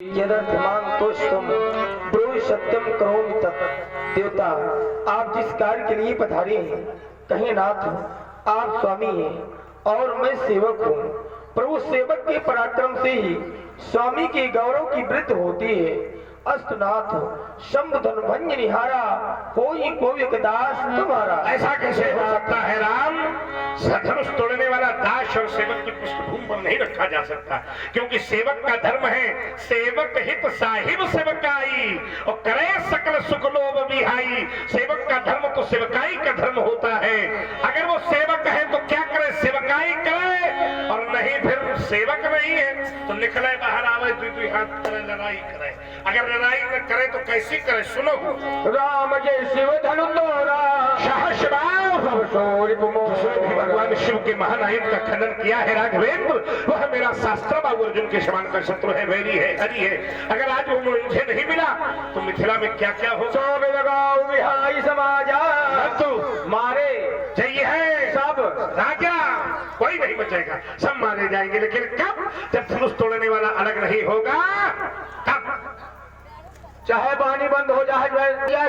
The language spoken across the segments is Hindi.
यदर्थमान्तोष्टम ब्रूहि सत्यम करोमि तत्। देवता, आप जिस कार्य के लिए पधारे हैं, कहे नाथ आप स्वामी हैं और मैं सेवक हूँ। प्रभु सेवक के पराक्रम से ही स्वामी के गौरव की वृद्धि होती है। अस्तनाथ शंभुधन भंज निहारा कोई कोई दास तुम्हारा। ऐसा कैसे हो सकता है राम? धनुष तोड़ने वाला दास और सेवक की पृष्ठभूमि पर नहीं रखा जा सकता, क्योंकि सेवक का धर्म है सेवक हित साहिब सेवकाई और करे सकल सुख लोभ विहाई। सेवक का धर्म तो सेवकाई का धर्म होता है। अगर वो सेवक है तो क्या करे? सेवकाई करे, और नहीं फिर सेवक नहीं है तो निकले बाहर आवे दुई हाथ करे लड़ाई करे। अगर लड़ाई न करे तो कैसी करे? सुनो, राम जय शिव धनु तोरा भगवान शिव के महानायक का खंडन किया है राघवेंद्र। वह मेरा शास्त्र बाबू अर्जुन के समान का शत्रु है, वैरी है, हरि है। अगर आज वो मुझे नहीं मिला तो मिथिला में क्या क्या हो। समाजा तो मारे चाहिए है सब राजा, कोई नहीं बचेगा, सब मारे जाएंगे। लेकिन कब? जब धनुष तोड़ने वाला अलग नहीं होगा तब। चाहे पानी बंद हो जाए,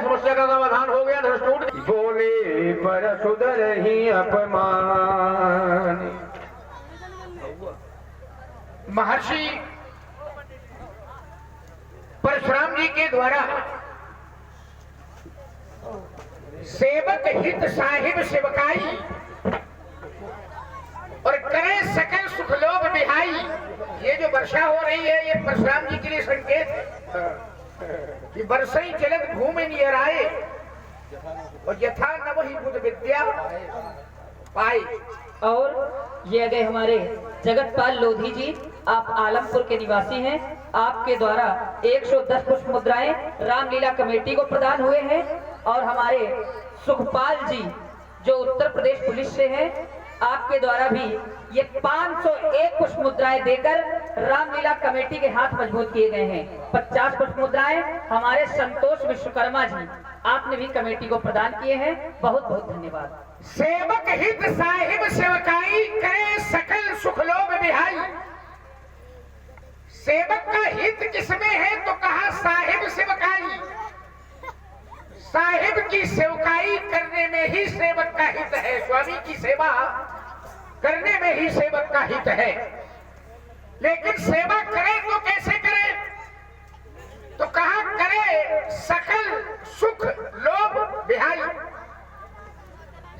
समस्या का समाधान हो गया, धनुष टूट। बोले पर सुधर ही अपमान। महर्षि परशुराम जी के द्वारा सेवक हित साहिब सेवकाई और करे सकल सुख लोभ विहाई, ये जो वर्षा हो रही है ये परशुराम जी के लिए संकेत है कि वर्षई जलद भूमि नियराए और यथा नवहि बुध विद्या पाई। और ये गए हमारे जगतपाल लोधी जी, आप आलमपुर के निवासी हैं। आपके द्वारा 110 पुष्प मुद्राएं रामलीला कमेटी को प्रदान हुए हैं। और हमारे सुखपाल जी जो उत्तर प्रदेश पुलिस से हैं, आपके द्वारा भी ये 501 पुष्प मुद्राएं देकर रामलीला कमेटी के हाथ मजबूत किए गए हैं। 50 पुष्प मुद्राएं हमारे संतोष विश्वकर्मा जी, आपने भी कमेटी को प्रदान किए हैं। बहुत बहुत धन्यवाद। सेवक हित साहिब सेवकाई करे सकल सुख लोभ विहाई। सेवक का हित किसमें है तो कहा साहिब सेवकाई। साहिब की सेवकाई करने में ही सेवक का हित है। स्वामी की सेवा करने में ही सेवक का हित है। लेकिन सेवा करे तो कैसे करे? तो कहा करे सकल सुख लोभ विहाई।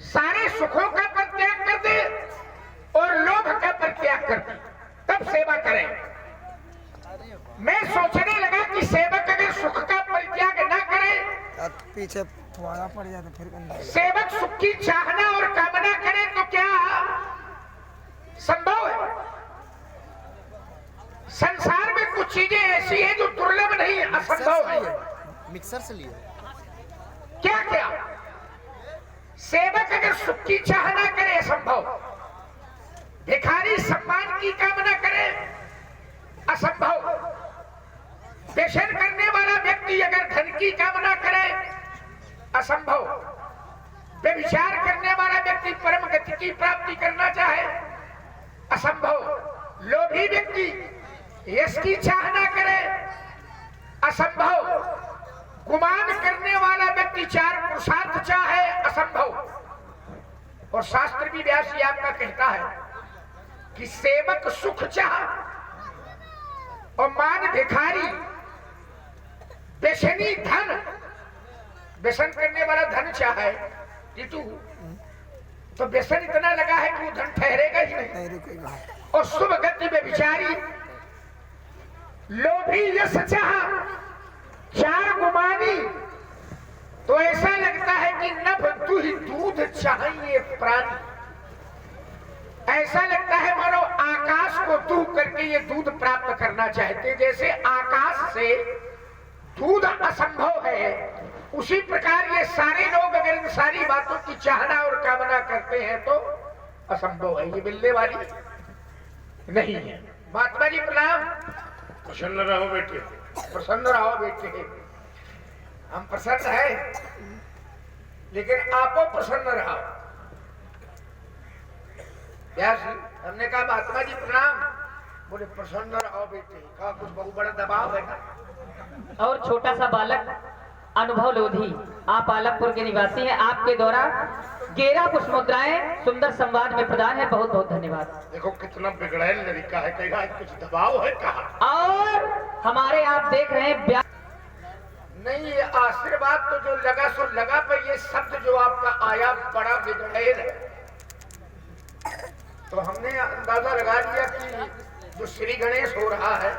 सारे सुखों का परित्याग कर दे और लोभ का परित्याग कर दे, तब सेवा करे। मैं सोचने लगा कि सेवक अगर सुख का परित्याग न करे, पीछे फुवारा पड़ जाए तो फिर सेवक सुख की चाहना और कामना करे तो क्या संभव है? संसार में कुछ चीजें ऐसी हैं जो दुर्लभ नहीं, असंभव है। मिक्सर से लिए क्या क्या? सेवक अगर सुख की चाहना करे असंभव, भिखारी सम्मान की कामना करे असंभव, व्यसन करने वाला व्यक्ति अगर धन की कामना करे असंभव, व्यभिचार करने वाला व्यक्ति परम गति की प्राप्ति करना चाहे असंभव, लोभी व्यक्ति यश की चाहना करे असंभव, गुमान करने वाला व्यक्ति चार पुरुषार्थ चाहे असंभव। और शास्त्र भी व्यास जी आपका कहता है कि सेवक सुख चाह और मान भिखारी व्यसनी धन, व्यसन करने वाला धन चाहे टीटू, तो व्यसन इतना लगा है कि वो धन ठहरेगा ही नहीं रुकेगा। और शुभ गति में विचारी लोभी यश चाह चार गुमानी, तो ऐसा लगता है कि नभ दुहि दूध चाहिए प्राणी। ऐसा लगता है मानो आकाश को दूह करके ये दूध प्राप्त करना चाहते। जैसे आकाश से दूध असंभव है, उसी प्रकार ये सारे लोग अगर इन सारी बातों की चाहना और कामना करते हैं तो असंभव है, ये मिलने वाली नहीं है। महात्मा जी प्रणाम। प्रसन्न रहो बेटे, प्रसन्न रहो बेटे। हम प्रसन्न है, लेकिन आपो प्रसन्न रहो। व्यास जी, हमने कहा महात्मा जी प्रणाम। बोले प्रसन्न रहो बेटे, कहा कुछ बहुत बड़ा दबाव है का? और छोटा सा बालक अनुभव लोधी, आप आलमपुर के निवासी हैं, आपके द्वारा 11 पुष्प मुद्राएं सुंदर संवाद में प्रदान है। बहुत बहुत धन्यवाद। देखो कितना बिगड़ैल लड़का है, कहेगा कुछ दबाव है कहा। और हमारे आप देख रहे हैं नहीं, ये आशीर्वाद तो जो लगा सो लगा, पर ये शब्द जो आपका आया बड़ा बिगड़ैल है। तो हमने अंदाजा लगा लिया कि जो श्री गणेश हो रहा है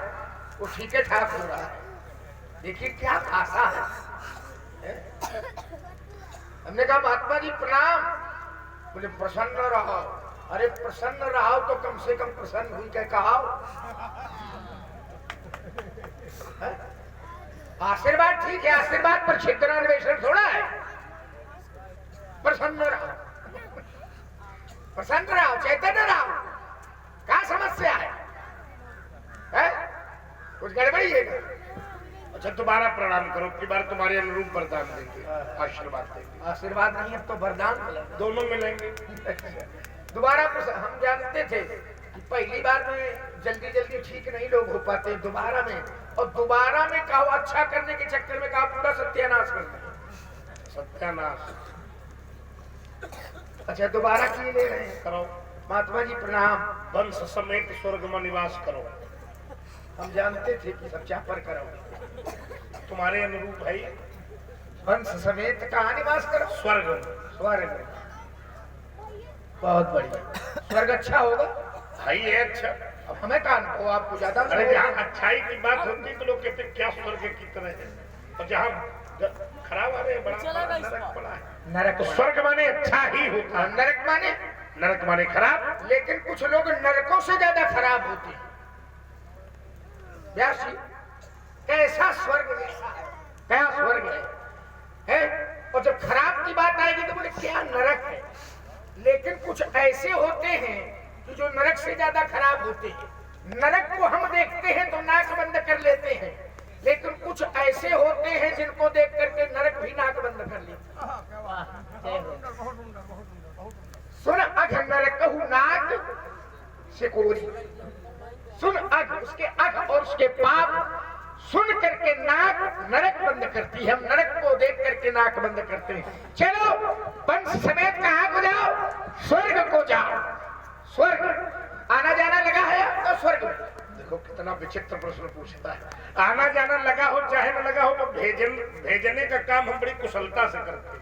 वो ठीक ठाक हो रहा है। देखिए क्या भाषा है। हमने कहा महात्मा जी प्रणाम। बोले प्रसन्न रहो। अरे प्रसन्न रहो तो कम से कम प्रसन्न हुई के कहा। आशीर्वाद ठीक है, आशीर्वाद पर क्षेत्रान्वेषण थोड़ा है। प्रसन्न रहो, प्रसन्न रहो, चैतन्य रहो। क्या समस्या है? कुछ गड़बड़ी है? अच्छा दोबारा प्रणाम करो, की बार तुम्हारे अनुरूप वरदान देंगे, आशीर्वाद देंगे। आशीर्वाद नहीं अब तो वरदान मिलेगा। दोनों मिलेंगे। दोबारा हम जानते थे कि पहली बार में जल्दी जल्दी ठीक नहीं लोग हो पाते, दोबारा में, और दोबारा में कहो अच्छा करने के चक्कर में कहा पूरा सत्यानाश कर दिया। सत्यानाश। अच्छा दोबारा किए ले रहे हैं? करो। महात्मा जी प्रणाम। वंश समेत स्वर्ग में निवास करो। हम जानते थे कि सब चापर करोगे। तुम्हारे अनुरूप है। वंश समेत कहाँ निवास करो? स्वर्ग में। स्वर्ग में। बहुत बढ़िया। स्वर्ग अच्छा होगा? है ये अच्छा। अब हमें कहा वो आपको ज्यादा। अरे जहाँ अच्छाई की बात होती तो लोग कहते क्या स्वर्ग की तरह है, और जहाँ खराब आ रहे हैं बड़ा नरक पड़ा है। नरक तो स्वर्ग माने अच्छा ही होता है, नरक माने खराब। लेकिन कुछ लोग नरकों से ज्यादा खराब होते हैं। व्यास जी कैसा स्वर्ग जैसा है, क्या स्वर्ग है? और जब खराब की बात आएगी तो बोले क्या नरक है। लेकिन कुछ ऐसे होते हैं कि जो नरक से ज्यादा खराब होते हैं। नरक को हम देखते हैं तो नाक बंद कर लेते हैं, लेकिन कुछ ऐसे होते हैं जिनको देख करके नरक भी नाक बंद कर लेते हैं। सुन अघ नरकहु नाक सिकोरी। सुन अघ, उसके अघ और उसके पाप सुन करके नाक नरक बंद करती है। हम नरक को देख करके नाक बंद करते हैं। चलो वंश समेत कहाँ को जाओ? स्वर्ग को जाओ। स्वर्ग आना जाना लगा है तो स्वर्ग में। देखो कितना विचित्र प्रश्न पूछता है। आना जाना लगा हो चाहे न लगा हो, तो भेजने का काम हम बड़ी कुशलता से करते हैं,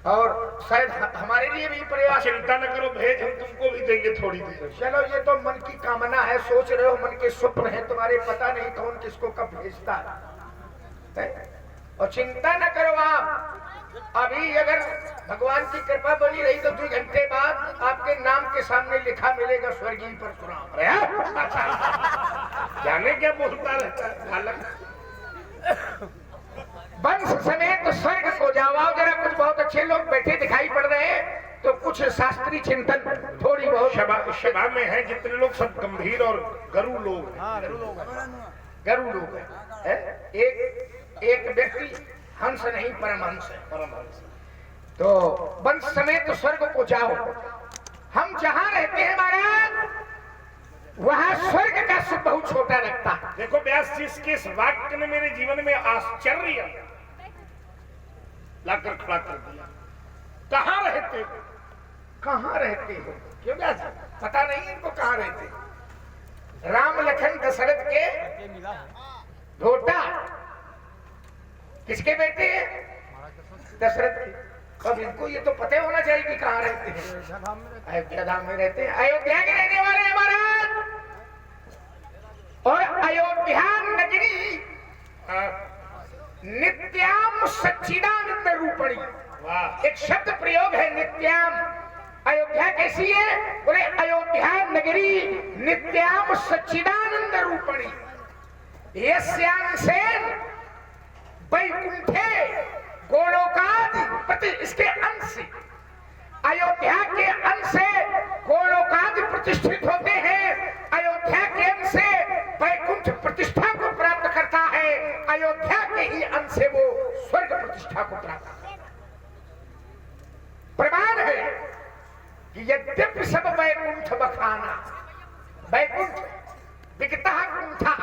और शायद हमारे लिए भी प्रयास। चिंता न करो, भेज हम तुमको भी देंगे थोड़ी देर। चलो ये तो मन की कामना है, सोच रहे हो, मन के स्वप्न है तुम्हारे, पता नहीं कौन किसको कब भेजता है। और चिंता न करो आप। अभी अगर भगवान की कृपा बनी रही तो 2 घंटे बाद आपके नाम के सामने लिखा मिलेगा स्वर्गीय परशुराम। जाने क्या बोलता रहता है बालक। वंश समेत स्वर्ग को जाओ। जरा कुछ बहुत अच्छे लोग बैठे दिखाई पड़ रहे हैं, तो कुछ शास्त्रीय चिंतन थोड़ी बहुत। सभा में है जितने लोग सब गंभीर और गरु लोग हैं। गरु लोग हैं। एक व्यक्ति हंस नहीं परमहंस है। परमहंस। तो वंश समेत स्वर्ग को जाओ। हम जहाँ रहते हैं महाराज, वहाँ स्वर्ग का सुख बहुत छोटा लगता है। देखो व्यास जी, इसके इस वाक्य ने मेरे जीवन में आश्चर्य लाकर खड़ा कर दिया। कहाँ रहते हो? कहाँ रहते हो? क्यों व्यास जी? पता नहीं इनको कहाँ रहते? राम लखन दशरथ के ढोटा किसके बेटे हैं? दशरथ के। अब इनको ये तो पता होना चाहिए कि कहाँ रहते हैं। अयोध्या धाम में रहते हैं। अयोध्या के रहने वाले हैं महाराज। और अयोध्या नगरी नित्याम सच्चिदानंद रूपणी। एक शब्द प्रयोग है नित्याम। अयोध्या कैसी है? बोले अयोध्या नगरी नित्याम सच्चिदानंद रूपणी। यस्यांसेन वैकुंठे गोलोकादि, इसके अंश से, अयोध्या के अंश से गोलोकादि प्रतिष्ठित होते हैं। अयोध्या के अंश से वैकुंठ प्रतिष्ठा को प्राप्त करता है। अयोध्या के ही अंश से वो स्वर्ग प्रतिष्ठा को प्राप्त करता है। प्रमाण है कि यद्यपि सब वैकुंठ बखाना, वैकुंठ पिकता कुंठा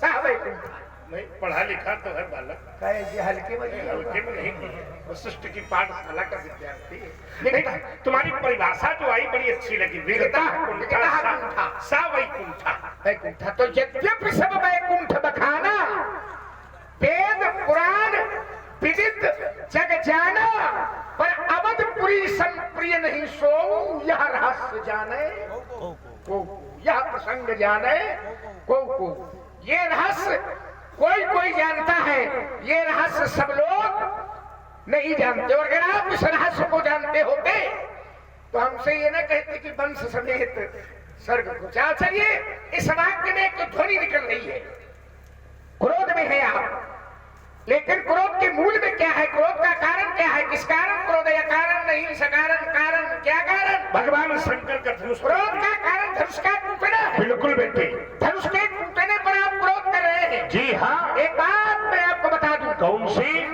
सह वैकुंठा। नहीं पढ़ा लिखा तो है बालक, कहे हल्के में हल्के में नहीं, वशिष्ठ की पाठशाला का विद्यार्थी है। नहीं, तुम्हारी परिभाषा जो आई बड़ी अच्छी लगी, विगता कुंठा सा वैकुंठा। वैकुंठा तो यद्यपि सब वैकुंठ बखाना, वेद पुराण विदित जग जाना, पर अवधपुरी संप्रिय नहीं सो यह रहस्य जाने को, यह प्रसंग जाने को। ये रहस्य कोई कोई जानता है, ये रहस्य सब लोग नहीं जानते। और अगर आप इस रहस्य को जानते होते तो हमसे ये ना कहते कि वंश समेत स्वर्ग को जा। चलिए, इस वाक्य में एक ध्वनि निकल रही है, क्रोध में है आप, लेकिन क्रोध के मूल में क्या है, क्रोध का कारण क्या है, किस कारण क्रोध है, या कारण नहीं सकारण, कारण क्या कारण? भगवान शंकर का धनुष। क्रोध का कारण धनुष का टूटना है। बिल्कुल बेटे, धनुष के टूटने पर आप क्रोध कर रहे हैं। जी हाँ। एक बात मैं आपको बता दूं, कौन सी?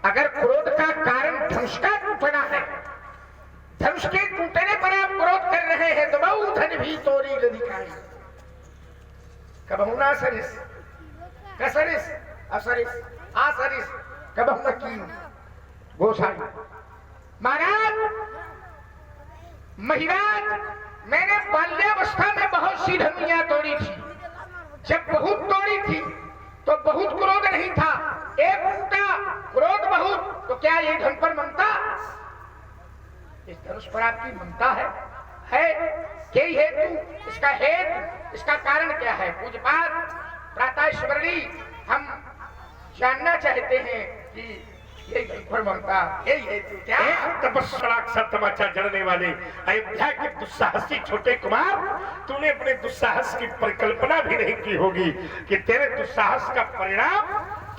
अगर क्रोध का कारण धनुष का टूटना है, धनुष के टूटने पर आप क्रोध कर रहे हैं, तो बहु धन भी तोरी लधिकारी कबहू ना सरिस कसरिस असरिस आसरिस कबहू नकीन गोसाई। महाराज महिराज, मैंने बाल्यावस्था में बहुत सी धनुइयां तोड़ी थी। जब बहुत तोड़ी थी तो बहुत क्रोध नहीं था, एक टूटा क्रोध बहुत, तो क्या ये धन पर ममता? इस धनुष पर आपकी ममता है क्या हेतु, इसका हेतु, इसका कारण क्या है? पूज्यपाद प्रातः स्मरणी हम जानना चाहते हैं कि ये धन पर ममता, यही हेतु क्या? तपस्या समाचार जड़ने वाले अयोध्या के दुस्साहसी छोटे कुमार, तूने अपने दुस्साहस की परिकल्पना भी नहीं की होगी कि तेरे दुस्साहस का परिणाम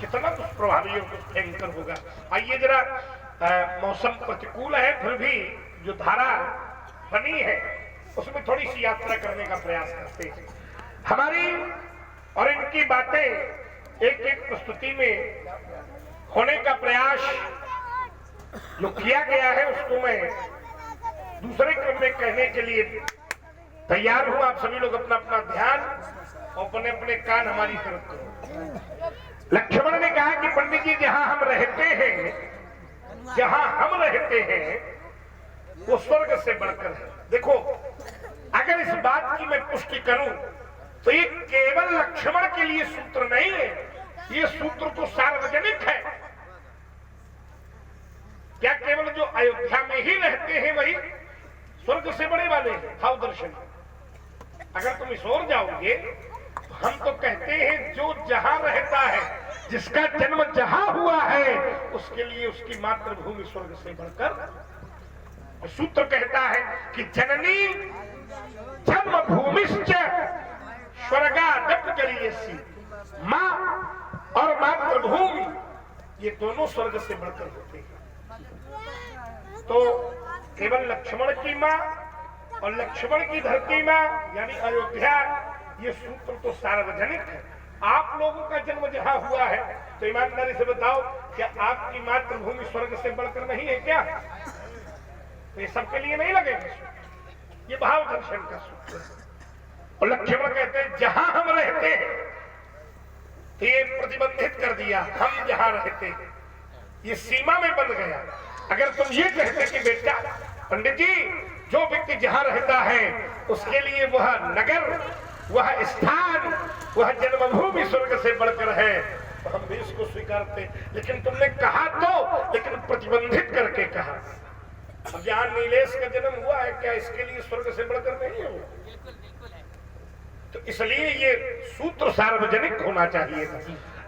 कितना दुष्प्रभावी और दुष्भयंकर होगा। आइए जरा, मौसम प्रतिकूल है, फिर भी जो धारा बनी है उसमें थोड़ी सी यात्रा करने का प्रयास करते हैं। हमारी और इनकी बातें एक एक प्रस्तुति में होने का प्रयास जो किया गया है उसको मैं दूसरे क्रम में कहने के लिए तैयार हूं। आप सभी लोग अपना अपना ध्यान और अपने अपने कान हमारी तरफ करो। लक्ष्मण ने कहा कि पंडित जी, जहां हम रहते हैं, जहां हम रहते हैं वो स्वर्ग से बढ़कर है। देखो, अगर इस बात की मैं पुष्टि करूं तो ये केवल लक्ष्मण के लिए सूत्र नहीं है, ये सूत्र तो सार्वजनिक है। क्या केवल जो अयोध्या में ही रहते हैं वही स्वर्ग से बड़े वाले हैं? भाव दर्शन। अगर तुम इस ओर जाओगे तो हम तो कहते हैं जो जहां रहता है, जिसका जन्म जहां हुआ है, उसके लिए उसकी मातृभूमि स्वर्ग से बढ़कर। सूत्र कहता है कि जननी जन्म भूमिश्च स्वर्गादप गरीयसी, मां और मातृभूमि ये दोनों स्वर्ग से बढ़कर होते हैं। तो केवल लक्ष्मण की मां और लक्ष्मण की धरती मां यानी अयोध्या, ये सूत्र तो सार्वजनिक है। आप लोगों का जन्म जहां हुआ है तो ईमानदारी से बताओ, क्या आपकी मातृभूमि स्वर्ग से बढ़कर नहीं है क्या? तो ये सबके लिए नहीं लगेगा, ये भाव दर्शन का सूत्र है। और लक्ष्मण कहते हैं जहां हम रहते हैं, तो ये प्रतिबंधित कर दिया, हम जहां रहते हैं ये सीमा में बंध गया। अगर तुम ये कहते कि बेटा पंडित जी, जो व्यक्ति जहां रहता है उसके लिए वह नगर, वह स्थान, वह जन्मभूमि स्वर्ग से बढ़कर है, तो हम भी इसको स्वीकारते। लेकिन तुमने कहा तो, लेकिन प्रतिबंधित करके कहा। अब जहां नीलेश का जन्म हुआ है, क्या इसके लिए स्वर्ग से बढ़कर नहीं है? तो इसलिए ये सूत्र सार्वजनिक होना चाहिए था।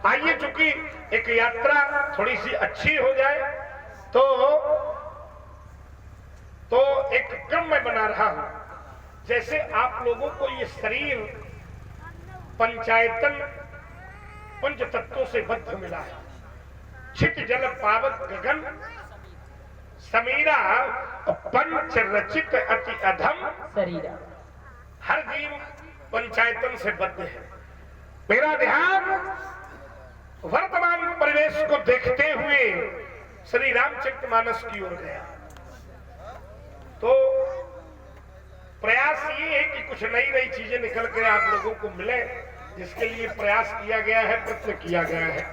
आइए, चूंकि एक यात्रा थोड़ी सी अच्छी हो जाए तो एक क्रम में बना रहा हूं। जैसे आप लोगों को ये शरीर पंचायतन पंच तत्वों से बद्ध मिला है, छित जल पावक गगन समीरा पंच रचित अति अधम शरीरा। हर जीव पंचायतन से बद्ध है। मेरा ध्यान वर्तमान परिवेश को देखते हुए श्री रामचरितमानस की ओर गया। तो प्रयास ये है कि कुछ नई नई चीजें निकल कर आप लोगों को मिले, जिसके लिए प्रयास किया गया है, प्रयत्न किया गया है।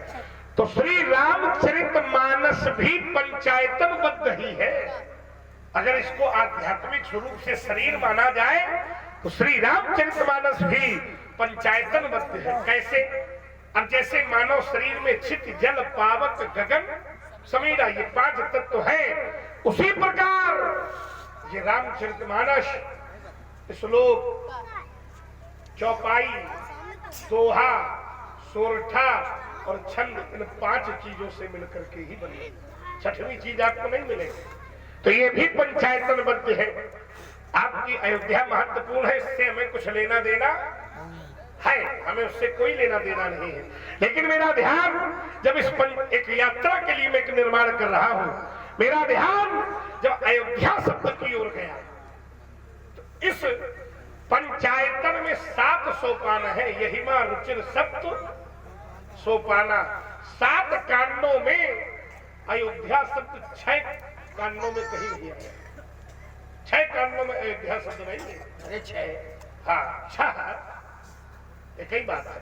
तो श्री रामचरितमानस भी पंचायतनबद्ध ही है। अगर इसको आध्यात्मिक स्वरूप से शरीर माना जाए तो श्री रामचरितमानस भी पंचायतनबद्ध है। कैसे? अब जैसे मानव शरीर में चित जल पावक गगन समीरा ये 5 तत्व है, उसी प्रकार ये रामचरितमानस श्लोक, चौपाई, दोहा, सोरठा और छंद, इन 5 चीजों से मिलकर के ही बने। 6वीं चीज आपको नहीं मिलेगी। तो ये भी पंचायतनबद्ध है। आपकी अयोध्या महत्वपूर्ण है, इससे हमें कुछ लेना देना है, हमें उससे कोई लेना देना नहीं है। लेकिन मेरा ध्यान जब एक यात्रा के लिए मैं एक निर्माण कर रहा हूं, मेरा ध्यान जब अयोध्या शब्द की ओर गया, तो इस पंचायतन में 7 सोपान है। यही मां रुचिर सप्त सोपाना। 7 कांडों में अयोध्या शब्द 6 कांडों में कहीं नहीं आया। 6 कांडों में अयोध्या शब्द नहीं है। अरे 6, हाँ 6, एक ही बात है।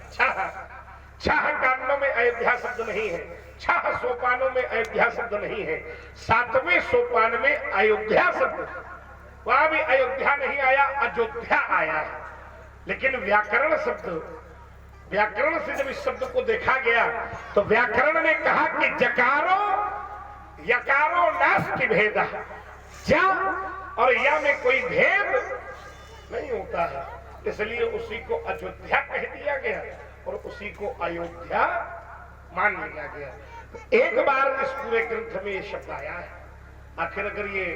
6 कांडों में अयोध्या शब्द नहीं है। 6 सोपानों में अयोध्या शब्द नहीं है। 7वें सोपान में अयोध्या शब्द, वहां भी अयोध्या नहीं आया, अयोध्या आया है। लेकिन व्याकरण से जब इस शब्द को देखा गया तो व्याकरण ने कहा कि जकारो यकारो नास्ति भेद, जा और या में कोई भेद नहीं होता है, इसलिए उसी को अयोध्या कह दिया गया और उसी को अयोध्या मान लिया गया। एक बार इस पूरे ग्रंथ में ये शब्द आया है। आखिर अगर ये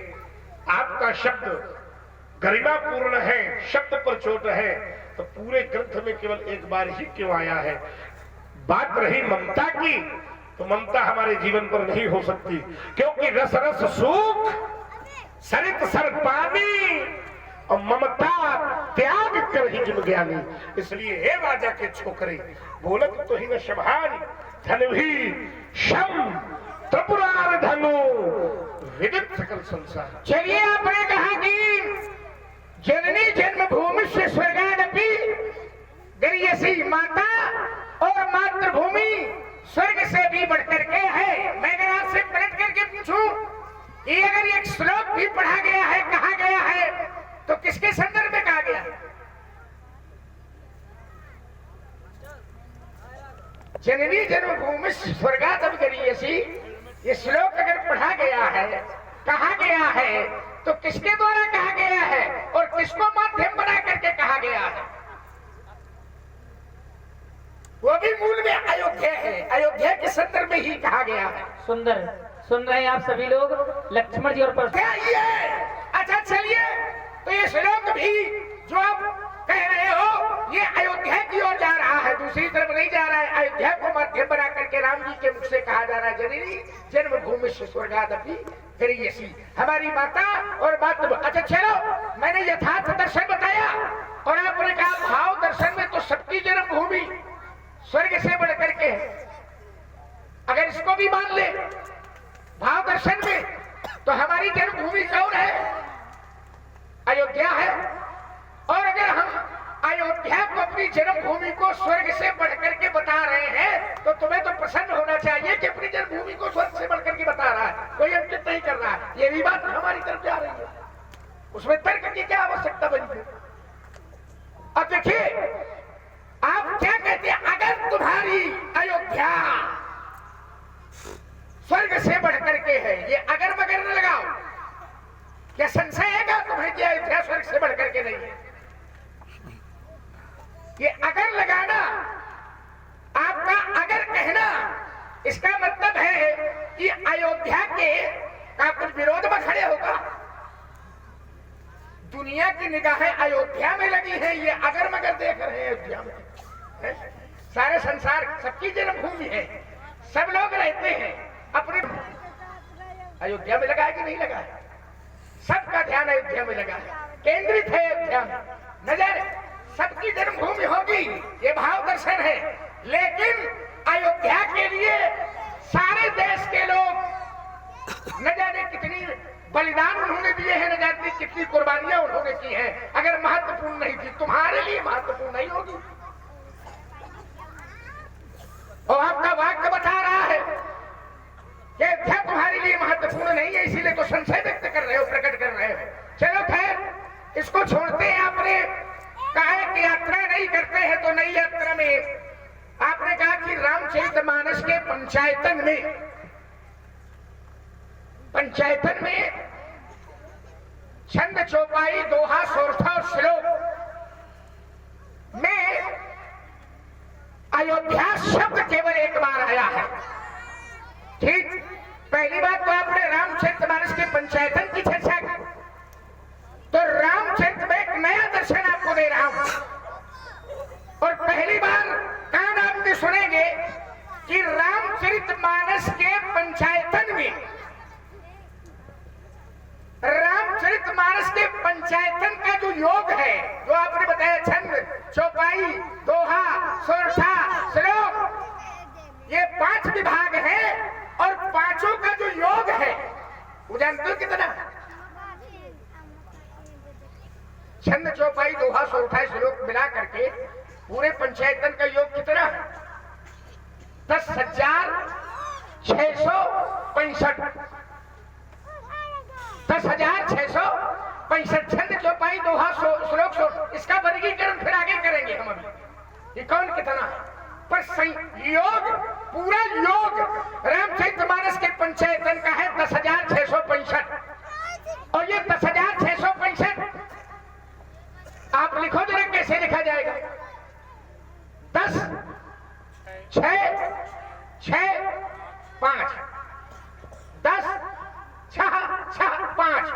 आपका शब्द गरिमापूर्ण है, शब्द पर चोट है, तो पूरे ग्रंथ में केवल एक बार ही क्यों आया है? बात रही ममता की, तो ममता हमारे जीवन पर नहीं हो सकती, क्योंकि रस रस सुख सरित सर पानी और ममता त्याग कर ही जिम ज्ञानी। इसलिए हे राजा के छोकरे, बोलत तो ही न शभारी धन भी शम त्रिपुरार धनु विदित सकल संसार। चलिए, आपने कहा कि जननी जन्मभूमि से स्वर्गादपि गरियसी, माता और मातृभूमि स्वर्ग से भी बढ़कर के है। मैं अगर आपसे पलट करके पूछूं कि अगर एक श्लोक भी पढ़ा गया है, कहा गया है, तो किसके संदर्भ में कहा गया? जननी जन्मभूमि स्वर्गादपि गरियसी, ये श्लोक अगर पढ़ा गया है, कहा गया है, तो किसके द्वारा कहा गया है और किसको माध्यम बना करके कहा गया है? वो भी मूल में अयोध्या है, अयोध्या के संदर्भ में ही कहा गया है। सुंदर सुन रहे हैं आप सभी लोग, लक्ष्मण जी और क्या ये? अच्छा चलिए, तो ये श्लोक भी जो आप कह रहे हो, ये अयोध्या की ओर जा रहा है, दूसरी तरफ नहीं जा रहा है। अयोध्या को माध्यम बना करके राम जी के मुख से कहा जा रहा है, जननी जन्मभूमि से स्वर्गादपि गरियसी, हमारी माता और मातृ। अच्छा चलो, मैंने यथार्थ दर्शन बताया और आपने कहा भाव दर्शन में तो सबकी जन्मभूमि स्वर्ग से बढ़ करके है। अगर इसको भी मान ले भाव दर्शन में, तो हमारी जन्मभूमि कौन है? अयोध्या है। और अगर हम अयोध्या को, अपनी जन्मभूमि को स्वर्ग से बढ़ करके बता रहे हैं, तो तुम्हें तो प्रसन्न होना चाहिए कि अपनी जन्मभूमि को स्वर्ग से बढ़ करके बता रहा है, कोई अंकित नहीं कर रहा है। ये भी बात हमारी तरफ जा रही है, उसमें तर्क की क्या आवश्यकता बनी है? अब देखिए, आप क्या कहते हैं? अगर तुम्हारी अयोध्या स्वर्ग से बढ़ करके है, ये अगर मगर न लगाओ, क्या संशय है तुम्हें कि अयोध्या स्वर्ग से बढ़ करके नहीं है? ये अगर लगाना, आपका अगर कहना, इसका मतलब है कि अयोध्या के का कुछ विरोध में खड़े होगा। दुनिया की निगाहें अयोध्या में लगी है, ये अगर मगर देख रहे हैं अयोध्या में है? सारे संसार सबकी जन्मभूमि है, सब लोग रहते हैं अपने। अयोध्या में लगा है कि नहीं लगा है? सबका ध्यान अयोध्या में लगा है, केंद्रित है अयोध्या में। नजर सबकी जन्मभूमि होगी, ये भाव दर्शन है। लेकिन अयोध्या के लिए सारे देश के लोग न जाने कितनी बलिदान उन्होंने दिए हैं, न जाने कितनी कुर्बानियां उन्होंने की हैं, अगर महत्वपूर्ण नहीं थी, तुम्हारे लिए महत्वपूर्ण नहीं होगी। और आपका वाक्य बता रहा है कि क्या तुम्हारे लिए महत्वपूर्ण नहीं है, इसीलिए तो संशय व्यक्त कर रहे हो, प्रकट कर रहे हो। चलो खैर, इसको छोड़ते हैं। आपने कहा कि यात्रा नहीं करते हैं, तो नई यात्रा में आपने कहा कि रामचरितमानस के पंचायतन में छंद, चौपाई, दोहा, सोरठा और श्लोक में अयोध्या शब्द केवल एक बार आया है। ठीक, पहली बात तो आपने रामचरितमानस के पंचायतन की चर्चा की, तो रामचरित में एक नया दर्शन आपको दे रहा हूं। और पहली बार कान आपने सुनेंगे कि रामचरितमानस के पंचायतन में, रामचरितमानस के पंचायतन का जो योग है, जो आपने बताया छंद, चौपाई, दोहा, सोरठा, श्लोक, ये 5 विभाग हैं। और पांचों का जो योग है वो जानते हो कितना? छंद, चौपाई, दोहा, सोरठा, श्लोक मिला करके पूरे पंचायतन का योग कितना? 10,665। 10,665 छंद, चौपाई, दोहा, श्लोक। इसका वर्गीकरण फिर आगे करेंगे हम अभी, ये कौन कितना है। पर योग, पूरा योग रामचरितमानस के पंचायतन का है 10,665। और ये 10,665 आप लिखो जरा, कैसे लिखा जाएगा? 10, 6, 6, 5। 10, 6, 6, 5।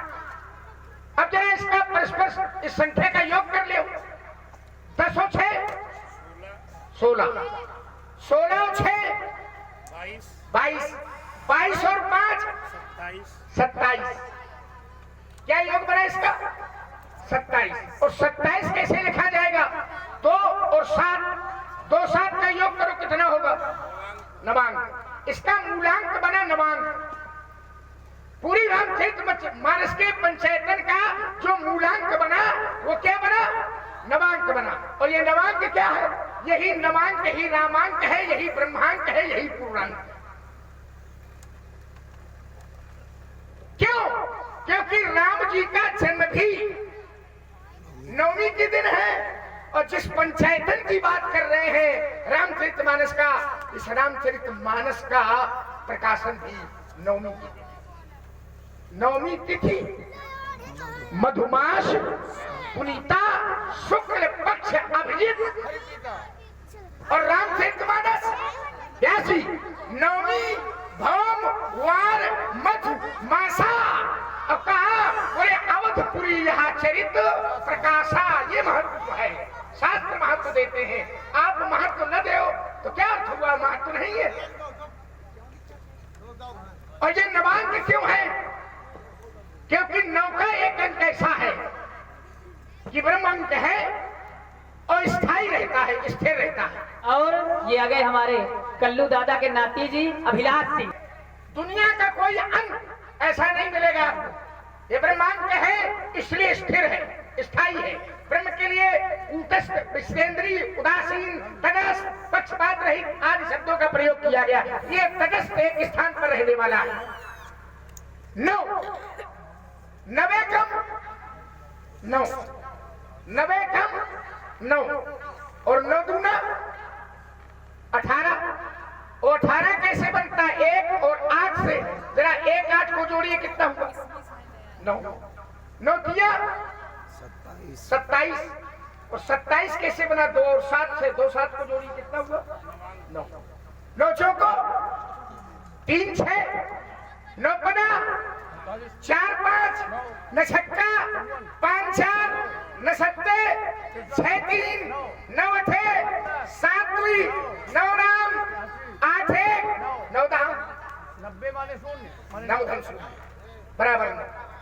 अब जरा इसका परस्पर इस संख्या का योग कर लो। 10 और 6 16, 16 और 6 22, 22 और 5 27। क्या योग बना इसका? 27। और 27 कैसे लिखा जाएगा? 2 और 7, 2 7 का योग करो, कितना होगा? नवांक। इसका मूलांक बना नवांक। पूरी रामचरितमानस के पंचायतन का जो मूलांक बना वो क्या बना? नवांक बना। और ये नवांक क्या है? यही नवांक, यही रामांक है, यही ब्रह्मांक है, यही पूर्णांक। क्यों? क्योंकि राम जी का जन्म भी नवमी के दिन है। और जिस पंचायतन की बात कर रहे हैं रामचरितमानस का, इस रामचरितमानस का प्रकाशन भी नवमी के दिन। नवमी तिथि मधुमास पुनीता शुक्ल पक्ष अभिजित। और रामचरितमानस 82 नवमी भौम वार मधु मासा। अब कहा बोले अवधपुरी यहाँ चरित प्रकाशा। ये महत्व है, शास्त्र महत्व देते हैं। आप महत्व न दो तो क्या अर्थ हुआ? महत्व नहीं है। और ये नवांक क्यों है? क्योंकि 9 का एक अंक ऐसा है कि ब्रह्म अंक है और स्थायी रहता है, स्थिर रहता है। और ये आ गए हमारे कल्लू दादा के नाती जी अभिलाष सिंह। दुनिया का कोई अंक ऐसा नहीं मिलेगा आपको। ये ब्रह्मांड है, इसलिए स्थिर है, स्थायी है। ब्रह्म के लिए कूटस्थ, विश्वेंद्रीय, उदासीन, तटस्थ, पक्षपात रहित आदि शब्दों का प्रयोग किया गया। ये तटस्थ एक स्थान पर रहने वाला है। 9 90 कम 9 90 कम 9 और 9 दूना 18। और 18 कैसे बनता है? 1 और 8 से जरा 1 8 को जोड़िए, कितना हुआ? 9 9 दिया 27। और 27 कैसे बना? 2 और 7 से 2 7 को जोड़िए, कितना हुआ? 9 9 चौको 3 6 9 बना 4 5 न छक्का 5 4 न सत्ते 6 3 9 8 7 9 नाम 8 1 9 दाम 90 वाले शून्य 9 धन शून्य बराबर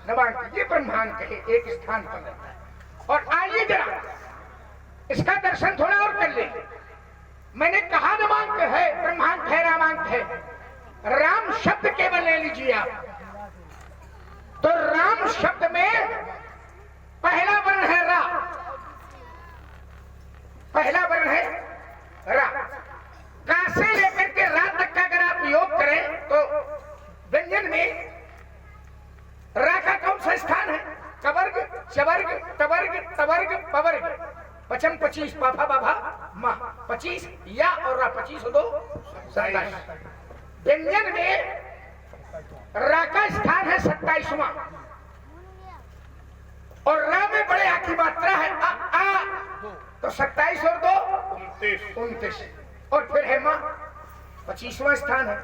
नवांक। ये ब्रह्मांड है, एक स्थान पर रहता है। और आइए जरा इसका दर्शन थोड़ा और कर ले। मैंने कहा नवांक है, ब्रह्मांड है, रामांक है। राम शब्द केवल ले लीजिए आप, तो राम शब्द में 25 पापा बाबा माँ 25 या और रा 25 दो 27। व्यंजन में रा का स्थान है 27वां और रा में बड़े आ की मात्रा है आ तो 27 और 2 29 और फिर है माँ 25वां स्थान है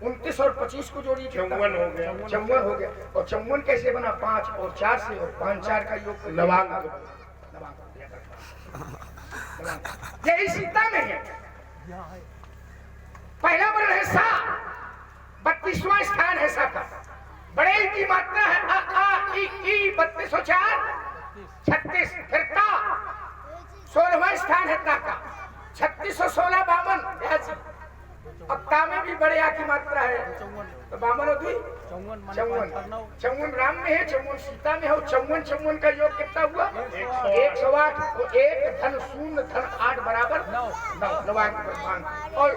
29 और 25 को जोड़िए 54 हो गया। 54 हो गया। और 54 कैसे बना 5 और 4 से और 5 4 का योग नवांग। यही सीता में है। पहला वर्ण है सा 32वां स्थान है सा का बड़े की मात्रा है आ ई 32 और 4 36 फिर ता 16वां स्थान है ता का 36 और 16 52 और ता में भी बड़े आ की मात्रा है तो 52 और 2 54 राम में है 54 सीता में है और 54 का योग कितना हुआ 108 तो 1 धन 0 धन 8 बराबर 9 और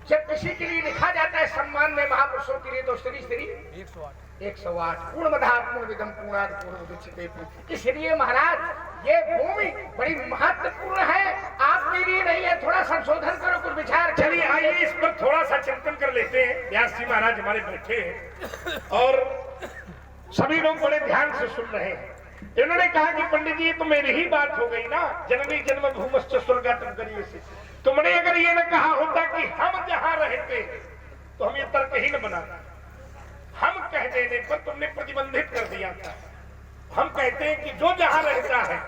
जब किसी के लिए लिखा जाता है सम्मान में महापुरुषों के लिए तो श्री 108 पूर्ण मधात्म विदम पूर्णाद पूर्ण उदिच्यते। इसलिए महाराज ये भूमि बड़ी महत्वपूर्ण है आपके लिए नहीं है। थोड़ा संशोधन करो कुछ विचार। चलिए आइए इस पर थोड़ा सा चिंतन कर लेते हैं। व्यास जी महाराज हमारे बैठे हैं और सभी लोग बड़े ध्यान से सुन रहे हैं। इन्होंने कहा कि पंडित जी तो मेरी ही बात हो गई ना, जननी जन्म भूमश्च स्वर्गातम करिए से। तुमने अगर ये न कहा होता कि हम जहां रहते तो हम ये तर्क ही न बनाते। हम कह देने पर तुमने प्रतिबंधित कर दिया था। हम कहते हैं कि जो जहां रहता है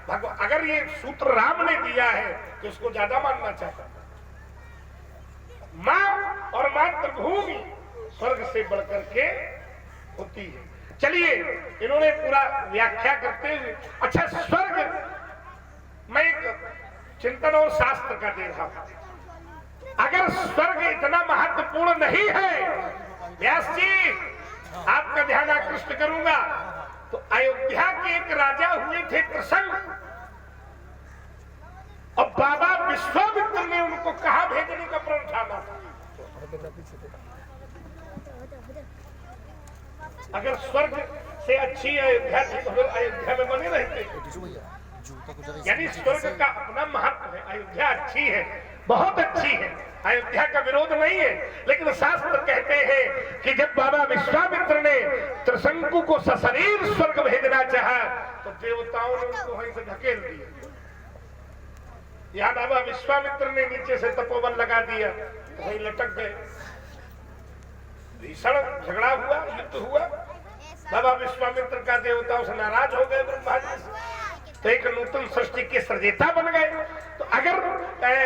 भगवान, अगर ये सूत्र राम ने दिया है तो इसको ज्यादा मानना चाहता। मां और मातृभूमि स्वर्ग से बढ़कर के होती है। चलिए इन्होंने पूरा व्याख्या करते हुए, अच्छा स्वर्ग मैं एक चिंतन और शास्त्र का दे रहा हूं। अगर स्वर्ग इतना महत्वपूर्ण नहीं है, व्यास जी आपका ध्यान आकृष्ट करूंगा, तो अयोध्या के एक राजा हुए थे प्रसन्न और बाबा विश्वामित्र ने उनको कहा भेजने का प्रण ठाना था। अगर स्वर्ग से अच्छी अयोध्या थी तो फिर अयोध्या में बने रहते। यानी स्वर्ग का अपना महत्व है। अयोध्या अच्छी है, बहुत अच्छी है, अयोध्या का विरोध नहीं है, लेकिन शास्त्र कहते हैं कि जब बाबा विश्वामित्र ने त्रिशंकु को सशरीर स्वर्ग भेजना चाहा तो देवताओं ने उनको वहीं से धकेल दिया। यहाँ बाबा विश्वामित्र ने नीचे से तपोवन लगा दिया तो वहीं लटक गए। भीषण झगड़ा हुआ, युद्ध हुआ। बाबा विश्वामित्र का देवताओं से नाराज हो गए ब्रह्मा जी, तो एक नूतन सृष्टि के सृजेता बन गए। तो अगर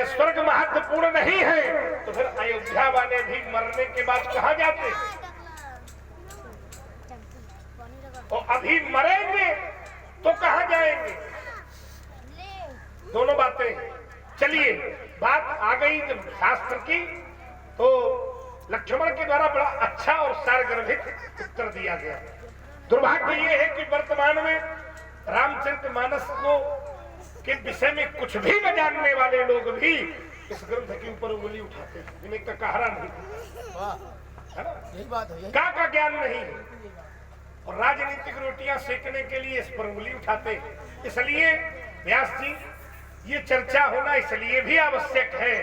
स्वर्ग महत्वपूर्ण नहीं है तो फिर अयोध्या वाले भी मरने के बाद कहाँ जाते? और अभी मरेंगे तो कहाँ जाएंगे? दोनों बातें। चलिए बात आ गई जब शास्त्र की, तो लक्ष्मण के द्वारा बड़ा अच्छा और सारगर्भित उत्तर दिया गया। दुर्भाग्य ये है कि वर्तमान में रामचरितमानस को के विषय में कुछ भी न जानने वाले लोग भी इस ग्रंथ के ऊपर उंगली उठाते हैं, जिन्हें ककहरा नहीं है ना, यही बात है। का ज्ञान नहीं है और राजनीतिक रोटियां सेकने के लिए इस पर उंगली उठाते हैं। इसलिए व्यास जी ये चर्चा होना इसलिए भी आवश्यक है,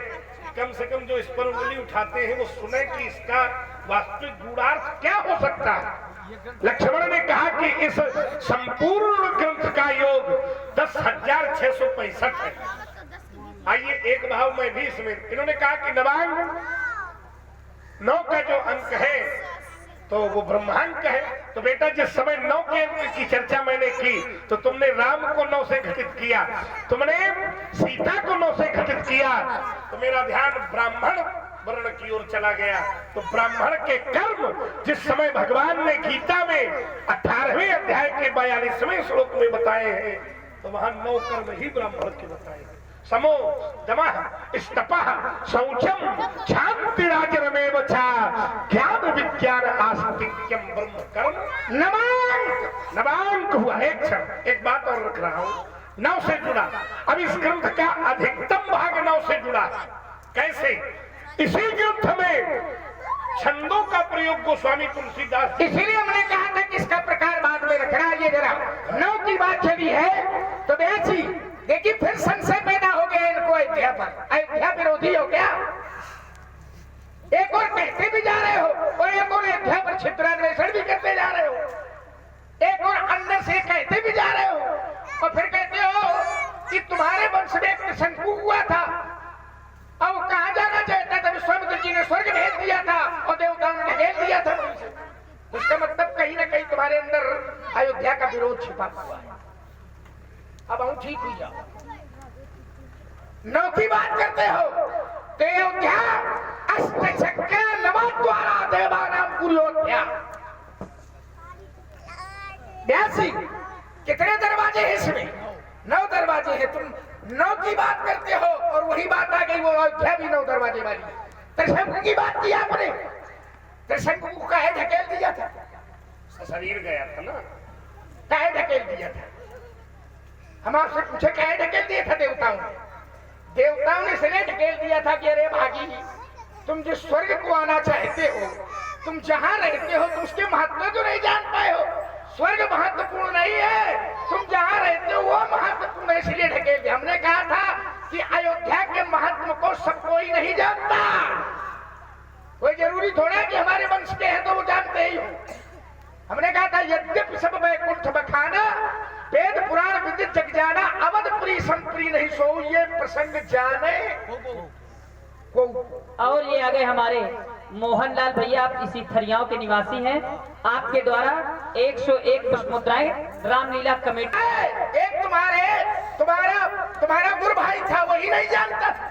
कम से कम जो इस पर उंगली उठाते हैं वो सुने कि इसका वास्तविक गूढ़ार्थ क्या हो सकता है। लक्ष्मण ने कहा कि इस संपूर्ण ग्रंथ का योग 10,665 है। आइए एक भाव में भी इसमें इन्होंने कहा कि नवांग 9 का जो अंक है तो वो ब्रह्मांक है। तो बेटा जिस समय 9 के अंक की चर्चा मैंने की तो तुमने राम को 9 से घटित किया, तुमने सीता को 9 से घटित किया, तो मेरा ध्यान ब्राह्मण वर्ण की ओर चला गया। तो ब्राह्मण के कर्म जिस समय भगवान ने गीता में 18वें अध्याय के 42वें श्लोक में बताए हैं तो वहां 9 कर्म ही ब्राह्मण के बताए हैं। समो दमः स्तपः शौचम क्षान्तिराजनमेव च ज्ञान विज्ञान आस्तिक्यम ब्रह्म कर्म नवांक हुआ। एक बात और रख रहा हूं, 9 से जुड़ा। अब इस ग्रंथ का अधिकतम भाग 9 से जुड़ा। कैसे? इसी ग्रंथ में छंदों का प्रयोग गोस्वामी तुलसीदास, इसीलिए हमने कहा था कि इसका प्रकार बाद में रखना। ये जरा 9 की बात चली है तो देखिए देखिए फिर संशय पैदा हो गया इनको अयोध्या पर। अयोध्या विरोधी हो गया। एक और कहते भी जा रहे हो और एक और अयोध्या पर छिद्रान्वेषण भी करते जा रहे हो। एक और अंदर से कहते भी जा रहे हो और फिर कहते हो कि तुम्हारे वंश में एक शंकु हुआ था, अब वो कहां जाना चाहता था, विश्वामित्र जी ने स्वर्ग भेज दिया था और देवताओं ने ढकेल दिया था। उसका मतलब कहीं ना कहीं तुम्हारे अंदर अयोध्या का विरोध छिपा हुआ है। अब हम ठीक हुई जाओ। नौ की बात करते हो तो अयोध्या अष्टचक्र नवद्वारा देवानाम कुलोध्या। 82 कितने दरवाजे हैं इसमें? 9 दरवाजे हैं। तुम 9 की बात करते हो और वही बात आ गई, वो अयोध्या भी 9 दरवाजे वाली। त्रिशंकु की बात की आपने, त्रिशंकु को काहे ढकेल दिया था? शरीर गया था ना, काहे ढकेल दिया था? हम आपसे पूछे काहे ढकेल दिया था? देवताओं ने, देवताओं ने इसलिए ढकेल दिया था कि अरे भागी, तुम जिस स्वर्ग को आना चाहते हो, तुम जहां रहते हो तुम उसके महत्व तो नहीं जान पाए हो। स्वर्ग महत्वपूर्ण नहीं है, तुम जहां रहते हो वो महत्वपूर्ण है, इसलिए ढकेल दिया। हमने कहा था कि अयोध्या के महत्व को सब कोई नहीं जानता। कोई जरूरी थोड़ा कि हमारे वंश के हैं तो वो जानते ही हो। हमने कहा था यद्यपि सब वैकुंठ बखाना, वेद पुराण विदित जग जाना, अवधपुरी संप्री नहीं सो ये प्रसंग जाने को। और ये आगे हमारे मोहनलाल भैया, आप इसी थरियाओं के निवासी हैं। आपके द्वारा 101 पुष्प मुद्राएं रामलीला कमेटी। एक तुम्हारा गुरु भाई था, वही नहीं जानता था।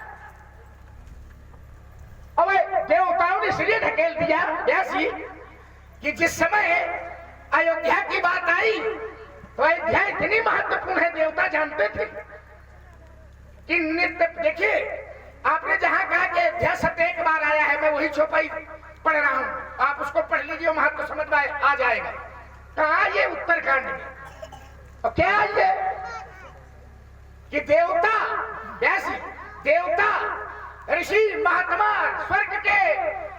और देवताओं ने इसलिए ढकेल दिया ऐसी कि जिस समय अयोध्या की बात आई तो अयोध्या इतनी महत्वपूर्ण है, देवता जानते थे कि नित्य। देखिए आपने जहां कहा कि अयोध्या शब्द एक बार आया है, मैं वही चौपाई पढ़ रहा हूं, आप उसको पढ़ लीजिए, महत्व समझ में आ जाएगा। कहा ये उत्तरकांड में, और क्या ये कि देवता ऐसी, देवता ऋषि महात्मा स्वर्ग के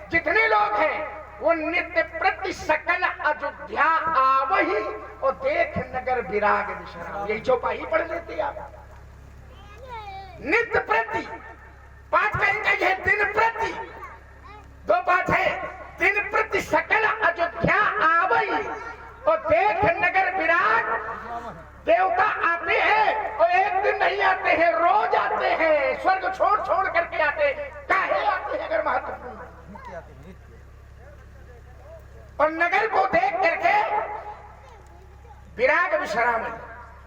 जितने लोग हैं वो नित्य प्रति सकल अयोध्या आवही और देख नगर विराग विश्राम। यही चौपाई पढ़ लेते आप। नित्य प्रति पाठ कहीं है, दिन प्रति 2 पाठ है। दिन प्रति सकल अयोध्या आवई और देख नगर विराग। देवता आते हैं और एक दिन नहीं आते हैं, रोज आते हैं, स्वर्ग छोड़ छोड़ करके आते हैं। काहे आते हैं अगर महत्वपूर्ण? और नगर को देख करके विराग विश्राम,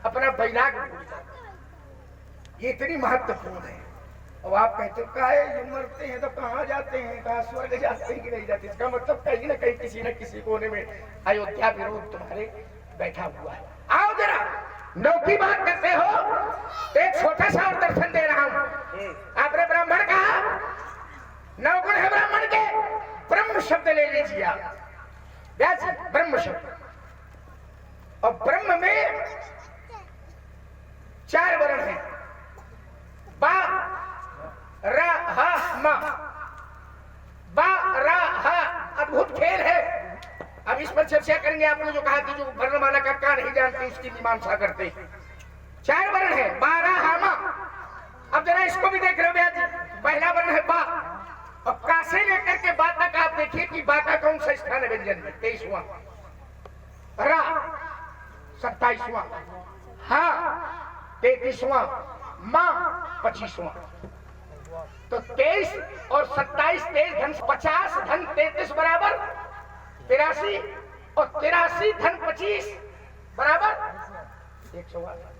अपना वैराग भूल जाते। ये इतनी महत्वपूर्ण है। अब आप कहते हो काहे ये मरते हैं तो कहाँ जाते हैं, कहाँ स्वर्ग जाते हैं कि नहीं जाते? इसका मतलब कहीं ना कहीं किसी न किसी कोने में अयोध्या विरोध तुम्हारे बैठा हुआ है। आओ जरा 9 की बात करते हो तो एक छोटा सा और दर्शन दे रहा हूं। आपने ब्राह्मण कहा, 9 गुण है ब्राह्मण के। ब्रह्म शब्द ले लीजिए आप, ब्रह्म शब्द। और ब्रह्म में 4 वर्ण हैं, बा रा हा मा। बा रा हा अद्भुत खेल है। अब इस पर चर्चा करेंगे। आपने जो कहा कि जो वर्णमाला का क्या नहीं जानते उसकी मीमांसा करते। 4 वर्ण है, बा रा हा मा। अब जरा इसको भी देख रहे हो ब्याज। पहला वर्ण है बा, और का से लेकर के बा तक आप देखिए कि बा का कौन सा स्थान है व्यंजन में? 23वां। रा 27वां, हा 33वां, मा 25वां। तो 23 और 27, 23 धन 50 धन 33 बराबर 83, और 83 धन 25 बराबर 108।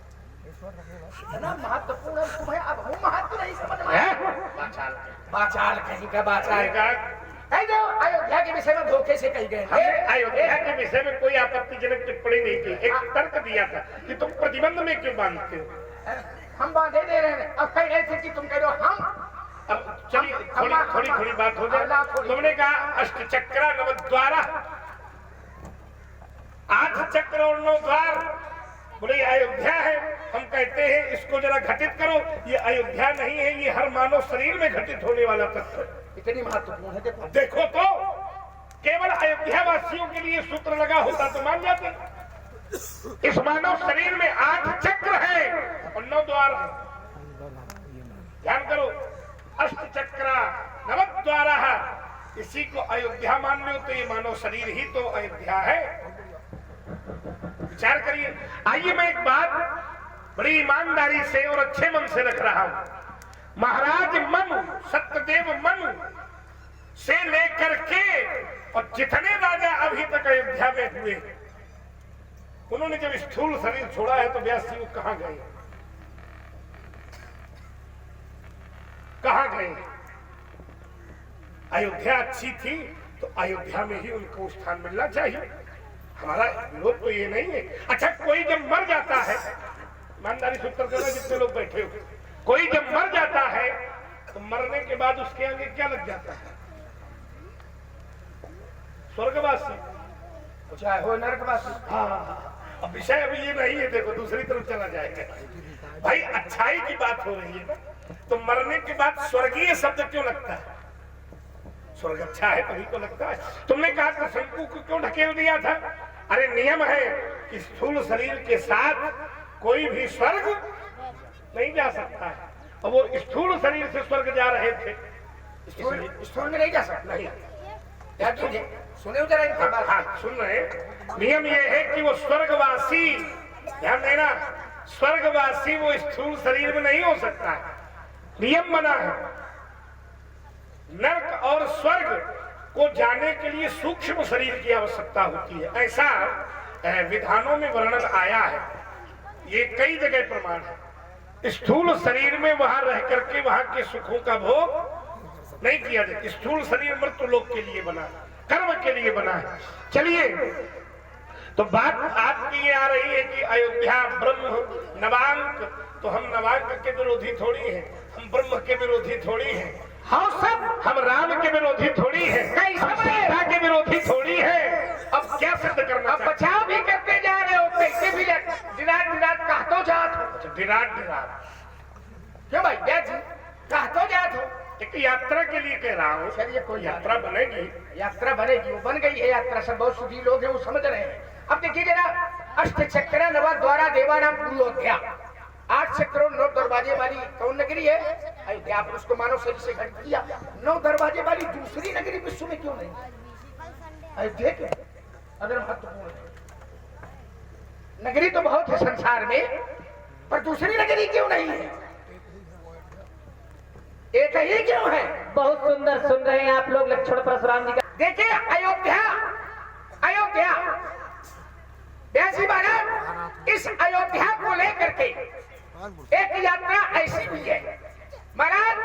इतना महत्वपूर्ण है तुम्हें, अब हम महत्व नहीं समझ में। बाचाल कहीं का बाचाल जो अयोध्या के विषय में धोखे से कही गए। अयोध्या के विषय में कोई आपत्तिजनक टिप्पणी नहीं की, एक तर्क दिया था कि तुम प्रतिबंध में क्यों बांधते हो? हम बांधे दे रहे हैं। अब कह रहे थे कि तुम कह रहे हो हम। अब चलिए थोड़ी बात हो जाए। तुमने कहा अष्टचक्र नवद्वारा, 8 चक्र और 9 द्वार, बोले अयोध्या है। हम कहते हैं इसको जरा घटित करो, ये अयोध्या नहीं है, ये हर मानव शरीर में घटित होने वाला तत्व है। इतनी महत्वपूर्ण है। देखो तो केवल अयोध्या वासियों के लिए सूत्र लगा होता तो मान जाते, इस मानव शरीर में 8 चक्र है और 9 द्वार है। ध्यान करो, अष्ट चक्रा नवद्वारा है। इसी को अयोध्या मान लो तो ये मानव शरीर ही तो अयोध्या है। विचार करिए। आइए मैं एक बात बड़ी ईमानदारी से और अच्छे मन से रख रहा हूं। महाराज मनु, सत्यदेव मनु से लेकर के और जितने राजा अभी तक अयोध्या में हुए, उन्होंने जब स्थूल शरीर छोड़ा है तो व्यास जी वो कहां गए? कहां गए? अयोध्या अच्छी थी तो अयोध्या में ही उनको स्थान मिलना चाहिए। हमारा विरोध तो ये नहीं है। अच्छा, कोई जब मर जाता है, ईमानदारी से उत्तर करना जितने लोग बैठे हो, कोई जब मर जाता है तो मरने के बाद उसके आगे क्या लग जाता है? स्वर्गवासी, चाहे हो नरकवासी। हाँ, अब विषय अभी ये नहीं है, देखो दूसरी तरफ चला जाएगा। भाई अच्छाई की बात हो रही है ना, तो मरने के बाद स्वर्गीय शब्द क्यों लगता है? स्वर्ग अच्छा है तभी तो लगता है। तुमने कहा कि शंकु को क्यों ढकेल दिया था? अरे नियम है कि स्थूल शरीर के साथ कोई भी स्वर्ग नहीं जा सकता है, और वो स्थूल शरीर से स्वर्ग जा रहे थे। स्थूल में नहीं जा सकता। नहीं, सुने उधर इनकी बात। हाँ, सुन रहे। नियम ये है कि वो स्वर्गवासी, ध्यान देना, स्वर्गवासी वो स्थूल शरीर में नहीं हो सकता है। नियम बना है, नरक और स्वर्ग को जाने के लिए सूक्ष्म शरीर की आवश्यकता होती है। ऐसा विधानों में वर्णन आया है, ये कई जगह प्रमाण है। स्थूल शरीर में वहां रह करके वहां के सुखों का भोग नहीं किया जाता। स्थूल शरीर मृत्यु लोक के लिए बना, कर्म के लिए बना है। चलिए, तो बात आपकी ये आ रही है कि अयोध्या ब्रह्म नवांक, तो हम नवांक के विरोधी थोड़ी हैं, हम ब्रह्म के विरोधी थोड़ी हैं। हाँ सब, हम राम के विरोधी थोड़ी है, हम सीता के विरोधी थोड़ी है। अब क्या सिद्ध करना? अब बचाव भी करते जा रहे हो, कैसे भी विराट विराट कहतो जात हो। विराट विराट क्यों भाई व्यास जी कहतो जात हो? एक यात्रा के लिए कह रहा हूँ। चलिए, कोई यात्रा बनेगी, यात्रा बनेगी, वो बन गई है यात्रा। सब बहुत सुधी लोग हैं, वो समझ रहे हैं। अब देखिए जरा, अष्ट चक्र नव द्वारा देवानाम पूर्वोध्या, 8 चक्रों 9 दरवाजे वाली कौन नगरी है? अयोध्या। आप उसको मानव शरीर से घट किया। 9 दरवाजे वाली दूसरी नगरी विश्व में क्यों नहीं? अयोध्या क्यों? अगर महत्वपूर्ण है, नगरी तो बहुत है संसार में, पर दूसरी नगरी क्यों नहीं है? एक ही क्यों है? बहुत सुंदर सुन रहे हैं आप लोग लक्ष्मण परशुराम जी का। देखिए अयोध्या, अयोध्या व्यास जी महाराज, इस अयोध्या को लेकर के एक यात्रा ऐसी भी है महाराज।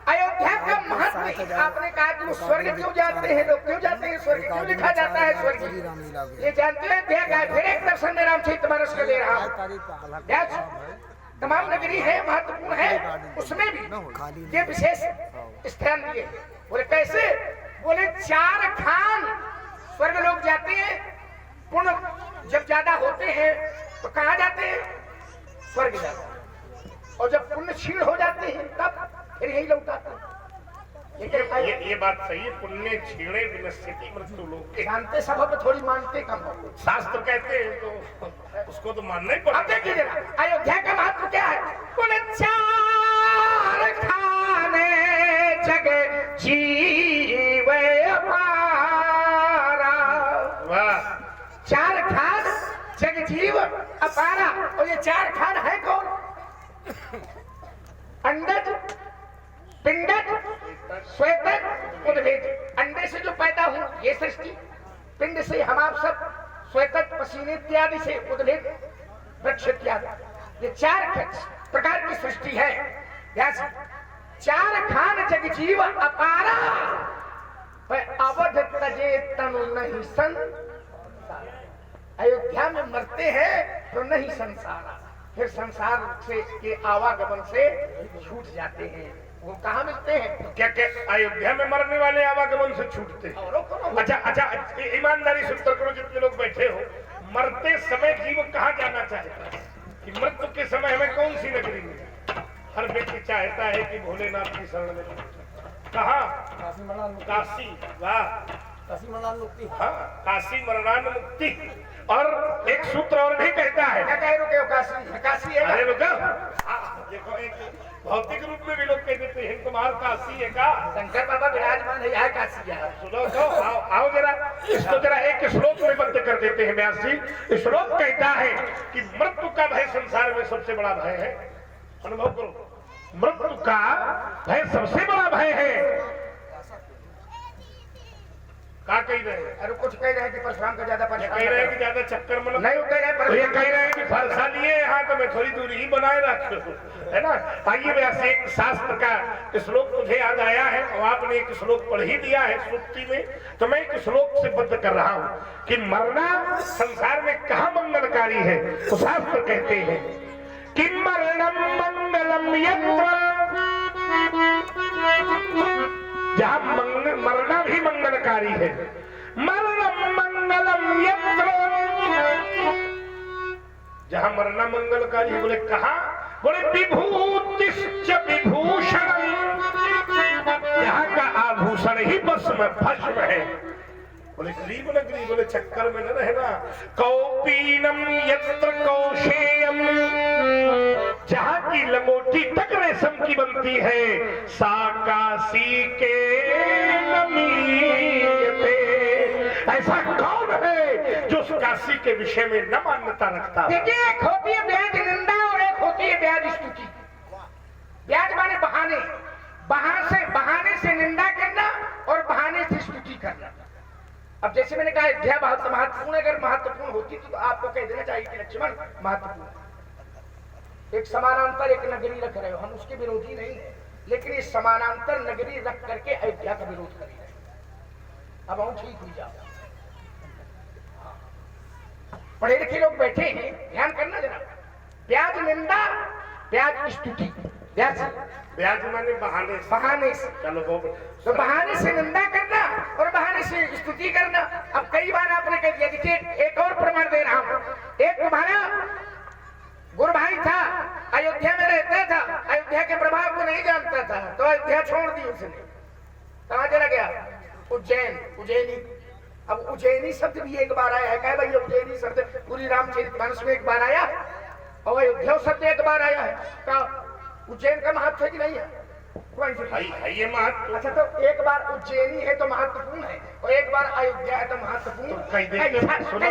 अयोध्या का महत्व आपने कहा कि वो स्वर्ग क्यों जाते हैं, लोग क्यों जाते हैं स्वर्ग, क्यों लिखा जाता है स्वर्ग? ये जानते हैं? फिर एक दर्शन में रामचरितमानस का ले रहा हूँ। तमाम नगरी है, महत्वपूर्ण है, उसमें भी ये विशेष स्थान दिए। बोले कैसे? बोले 4 खान स्वर्ग लोग जाते हैं, पुण्य जब ज्यादा होते हैं तो कहाँ जाते हैं? स्वर्ग जाते हैं। और जब पुण्य क्षीण हो जाते हैं तब फिर यही लौटाते हैं। ये बात सही है। पुण्य क्षीणे विनश्यति मृत्यु लोक के। जानते सब पर थोड़ी मानते कम हो। शास्त्र कहते हैं तो उसको तो मानना ही पड़ेगा। अब देखिए जरा, अयोध्या का महत्व क्या है? बोले 4 खाने जग जीव अपारा। वाह, 4 खान जग जीव अपारा। और ये 4 खान है कौन? अंडज, पिंडज, श्वेतज, उद्भिज। अंडे से जो पैदा हुई ये सृष्टि, पिंड से हम आप सब, श्वेतज पसीने इत्यादि से, उद्भिज वृक्ष इत्यादि। ये 4 प्रकार की सृष्टि है। 4 खान जग जीव अपारा, अवध तजे तनु नहीं संसार। अयोध्या में मरते हैं तो नहीं संसार, फिर संसार से के आवागमन से छूट जाते हैं। वो कहाँ मिलते हैं? क्या क्या अयोध्या में मरने वाले आवागमन से छूटते हैं? अच्छा, ईमानदारी से उत्तर करो जितने लोग बैठे हो। मरते समय जीव कहाँ जाना चाहता है? कि मृत्यु के समय हमें कौन सी नगरी मिले? हर व्यक्ति चाहता है कि भोलेनाथ की शरण में। कहाँ? काशी। वाह, हाँ, काशी मरणान मुक्ति। और एक सूत्र और भी कहता है, क्या कह रुके हो? काशी काशी है अरे रुको, देखो एक भौतिक रूप में भी लोग कह देते हैं तुम्हार काशी है का। शंकर बाबा विराजमान है, यहाँ काशी है। सुनो तो, आओ जरा इसको जरा एक श्लोक में बंद कर देते हैं व्यास जी। श्लोक कहता है कि मृत्यु का भय संसार में सबसे बड़ा भय है। अनुभव करो, मृत्यु का भय सबसे बड़ा भय है। क्या कह रहे हैं? अरे कुछ कह रहे हैं कि परशुराम का ज्यादा ये परेशान कह रहे हैं कि ज्यादा चक्कर में नहीं, वो कह रहे हैं तो ये परशुराम कह रहे हैं कि फरसा लिए यहाँ तो मैं थोड़ी दूरी ही बनाए रखो, है ना। आइए व्यास, एक शास्त्र का श्लोक मुझे याद आया है और आपने एक श्लोक पढ़ ही दिया है सूक्ति में, तो मैं एक श्लोक से बद्ध कर रहा हूँ कि मरना संसार में कहाँ मंगलकारी है। तो शास्त्र कहते हैं कि मरणम मंगलम यत्र, जहाँ मरना भी मंगलकारी है। मरणम मंगलम यत्र, जहाँ मरना मंगलकारी है, बोले कहा? बोले विभूतिश्च विभूषण, यहाँ का आभूषण ही भस्म भस्म है। बोले गरीब नगरी, बोले चक्कर में न रहना। कौपीनम यत्र कौशेयम, जहाँ की लंगोटी तक रेशम की बनती है। सा काशी के नमीयते, ऐसा कौन है जो उस काशी के विषय में न मान्यता रखता है? देखिए, एक होती है ब्याज निंदा और एक होती है ब्याज स्तुति। ब्याज माने बहाने, बहाने से निंदा करना और बहाने से स्तुति करना। अब जैसे मैंने कहा अयोध्या बहुत महत्वपूर्ण, अगर महत्वपूर्ण होती तो आपको कह देना चाहिए कि लक्ष्मण महत्वपूर्ण। एक समानांतर एक नगरी रख रहे हो, हम उसके विरोधी नहीं है, लेकिन इस समानांतर नगरी रख करके अयोध्या का विरोध कर रहे हैं। अब हम ठीक हुई जाओ, पढ़े लिखे लोग बैठे हैं, ध्यान करना जरा। ब्याज निंदा, ब्याज स्तुति। ब्याज माने बहाने से। चलो तो बहाने से निंदा करना और बहाने से स्तुति करना। अब कई बार आपने कह दिया, देखिए एक और प्रमाण दे रहा हूं। एक तुम्हारा गुरु भाई था, अयोध्या में रहता था, अयोध्या के प्रभाव को नहीं जानता था, तो अयोध्या छोड़ दी उसने। कहाँ चला गया? उज्जैनी। अब उज्जैनी शब्द भी एक बार आया है। क्या भाई, उज्जैनी शब्द पूरी रामचरितमानस में एक बार आया और अयोध्या शब्द एक बार आया है। क्या उज्जैन का महत्व है कि नहीं है? ये महत्व। अच्छा, तो एक बार उज्जैनी है तो महत्वपूर्ण है और एक बार अयोध्या है तो महत्वपूर्ण। उज्जैन का महत्व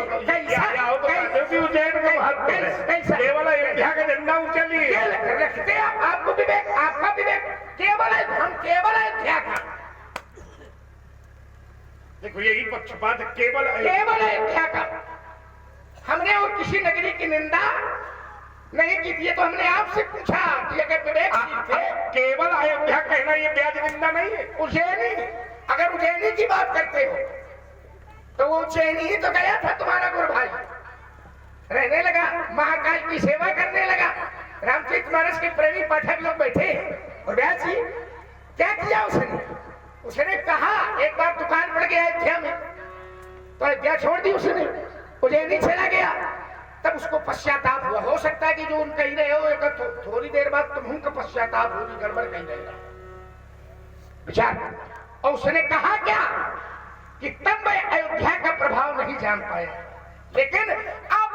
है, केवल अयोध्या का झंडा ऊंचा लिए रखते हैं। आपको विवेक, आपका विवेक केवल हम केवल अयोध्या का। देखो यही पक्षपात, केवल अयोध्या का। हमने और किसी नगरी की निंदा नहीं की थी, तो हमने आपसे पूछा कि अगर विवेक थे, केवल अयोध्या कहना ये ब्याज निंदा नहीं है। उज्जैनी, अगर उज्जैनी की बात करते हो तो वो उज्जैनी ही तो गया था तुम्हारा गुरु भाई, रहने लगा, महाकाल की सेवा करने लगा। रामचरितमानस के प्रेमी पाठक लोग बैठे और व्यास जी क्या किया उसने कहा, एक बार दुकान पड़ गया अयोध्या में, तो अयोध्या छोड़ दी उसने, उज्जैनी चला गया। तब उसको पश्चाताप हुआ। हो सकता है कि जो उन कही रहे हो थोड़ी देर बाद तुम्हें का पश्चाताप होगी, गड़बड़ कही रहेगा विचार। और उसने कहा क्या कि तब मैं अयोध्या का प्रभाव नहीं जान पाया, लेकिन अब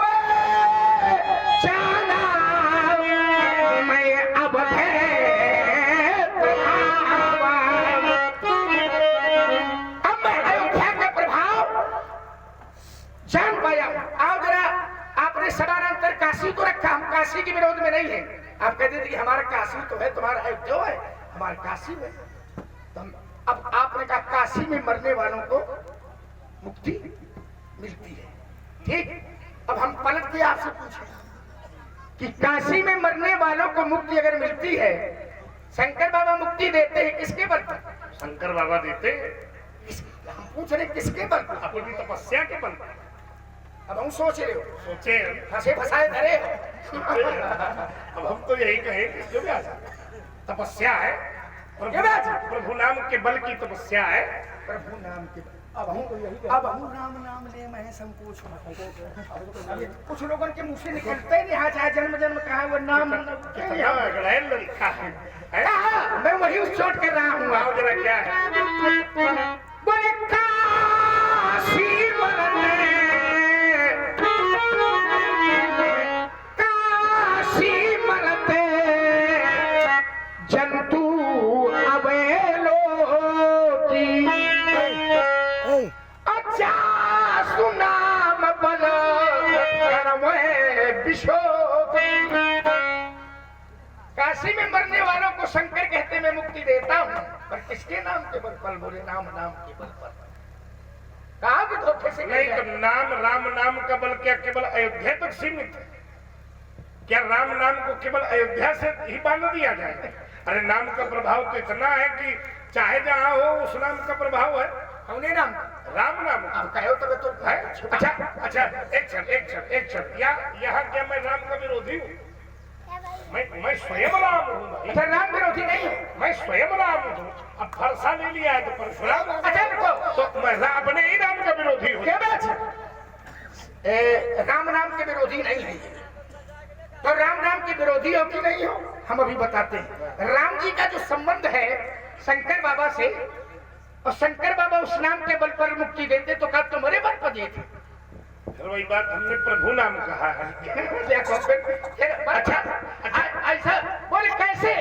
जाना मैं अब मैं अयोध्या का प्रभाव जान पाया। आओ जरा, आपने समानांतर काशी को रखा, हम काशी के विरोध में नहीं है। आप कहते थे कि हमारा काशी तो है, तुम्हारा अयोध्या है, हमारा काशी में। तो अब आपने कहा काशी में मरने वालों को मुक्ति मिलती है, ठीक। अब हम पलट के आपसे पूछे कि काशी में मरने वालों को मुक्ति अगर मिलती है, शंकर बाबा मुक्ति देते हैं किसके बल पर? शंकर बाबा देते। हम पूछ रहे किसके बल पर? अपनी तपस्या के बल पर। अब हम सोच रहे हो, सोचे फंसे फंसाए धरे हो। अब हम तो यही कहें जो भी तपस्या है, प्रभु नाम के बल की तपस्या है। प्रभु नाम के अब हम नाम ले मैं संकोच। कुछ लोगों के मुंह से निकलते ही नहीं, चाहे जन्म जन्म कहा वो नाम लिखा है। मैं वही उच्चारण कर रहा हूँ। जरा क्या है? बोले पुरुषोत्तम। काशी में मरने वालों को शंकर कहते मैं मुक्ति देता हूँ, पर किसके नाम के बल पर? बोले राम नाम के बल पर। कहा कि धोखे से नहीं तो नाम राम नाम का बल क्या केवल अयोध्या तक सीमित है? क्या राम नाम को केवल अयोध्या से ही बांध दिया जाए? अरे नाम का प्रभाव तो इतना है कि चाहे जहाँ हो उस नाम का प्रभाव है। कौन नाम? राम नाम। अब कहो तब तो है? अच्छा एक क्षण यहाँ क्या मैं राम का विरोधी हूँ? मैं स्वयं राम हूँ भाई। अच्छा, राम विरोधी नहीं हो? मैं स्वयं राम हूँ। अब फरसा ले लिया है तो परशुराम। अच्छा रुको, तो मैं अपने ही राम का विरोधी हूँ। क्या बात है? राम नाम के विरोधी नहीं है तो राम नाम के विरोधी हो कि नहीं हो, हम अभी बताते हैं। राम जी का जो संबंध है शंकर बाबा से, और शंकर बाबा उस नाम के बल पर मुक्ति देते तो कब तुम्हारे बल पर देते? वही बात हमने प्रभु नाम कहा है। अच्छा, ऐसा बोले कैसे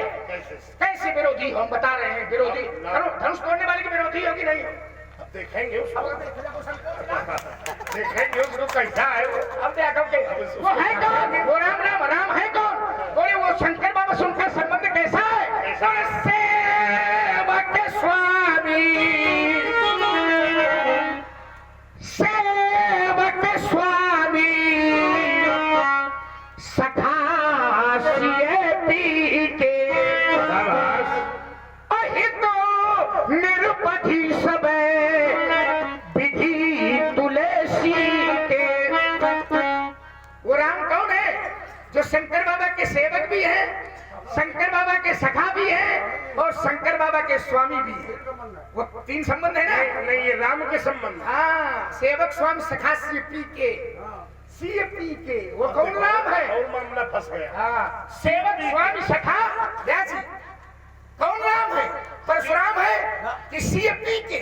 कैसे विरोधी हो? हम बता रहे हैं विरोधी। धनुष तोड़ने वाले के विरोधी हो कि नहीं? अब देखेंगे उसको कैसा है वो। अब वो है कौन? वो राम राम राम है कौन? बोले वो शंकर बाबा से उनका संबंध कैसा है? सेवक स्वामी, सेवक स्वामी सखा पी के अहित निरुपधि सब विधि तुलसी के। वो राम कौन है? जो शंकर बाबा के सेवक भी है, शंकर बाबा के सखा भी है और शंकर बाबा के स्वामी भी है। वो तीन संबंध है ना? नहीं ये राम के संबंध। हाँ, सेवक स्वामी सखा सीपी के, सीपी के। वो कौन राम है? और मामला फंस गया। हाँ, सेवक स्वामी सखा व्यासी कौन राम है? परशुराम है कि सीपी के?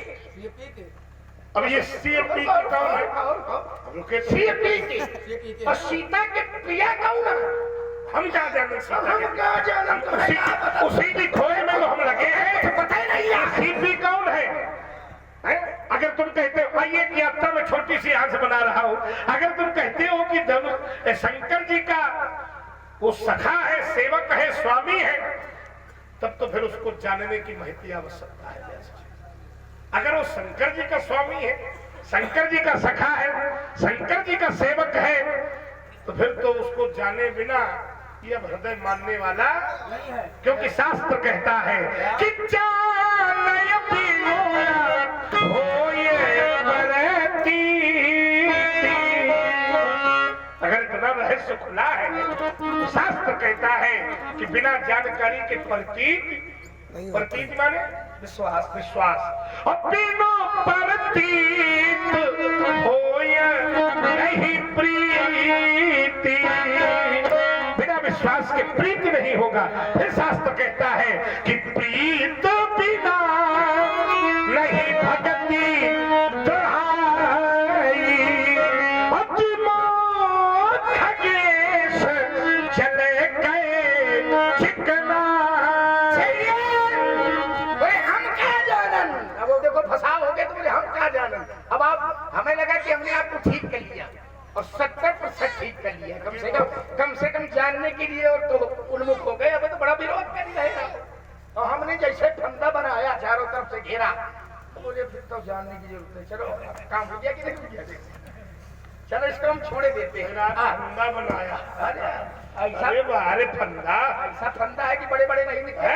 अब ये सीएपी कौन है? रुके तो सीपी के। और सीता के प्रिया कौन है? हम क्या जाने सीता के? हम क्या जाने? उसी की खोए में तो हम लगे हैं। पता ही नहीं है। सीपी कौन है? अगर तुम कहते हो आइए कि यात्रा में छोटी सी आंख बना रहा हूं, अगर तुम कहते हो कि शंकर जी का वो सखा है, सेवक है, स्वामी है, तब तो फिर उसको जानने की महती आवश्यकता है। अगर वो शंकर जी का स्वामी है, शंकर जी का सखा है, शंकर जी का सेवक है, तो फिर तो उसको जाने बिना ये हृदय मानने वाला नहीं है। क्योंकि शास्त्र कहता है कि अगर इतना रहस्य खुला है, शास्त्र कहता है कि बिना जानकारी के प्रतीत माने विश्वास और बिना प्रतीत होय नहीं प्रीति। बिना विश्वास के प्रीति नहीं होगा। फिर शास्त्र कहता है कि प्रीत बिना नहीं भक्ति दहाई। खगेश चले गए चिकना। फसाव हो गए तो बोले हम क्या जानन। अब आप हमें लगा कि हमने आपको ठीक कर लिया और 70% ठीक कर लिया कम से कम जानने के लिए, और तो उन्मुख हो गए। अब तो बड़ा विरोध कर रहे हैं और हमने जैसे फंदा बनाया चारों तरफ से घेरा, तो बोले फिर तो जानने की जरूरत है। चलो काम हो गया कि नहीं हो गया? चलो इसको हम छोड़े देते हैं। फंदा बनाया? अरे फंदा ऐसा फंदा है कि बड़े बड़े नहीं निकले।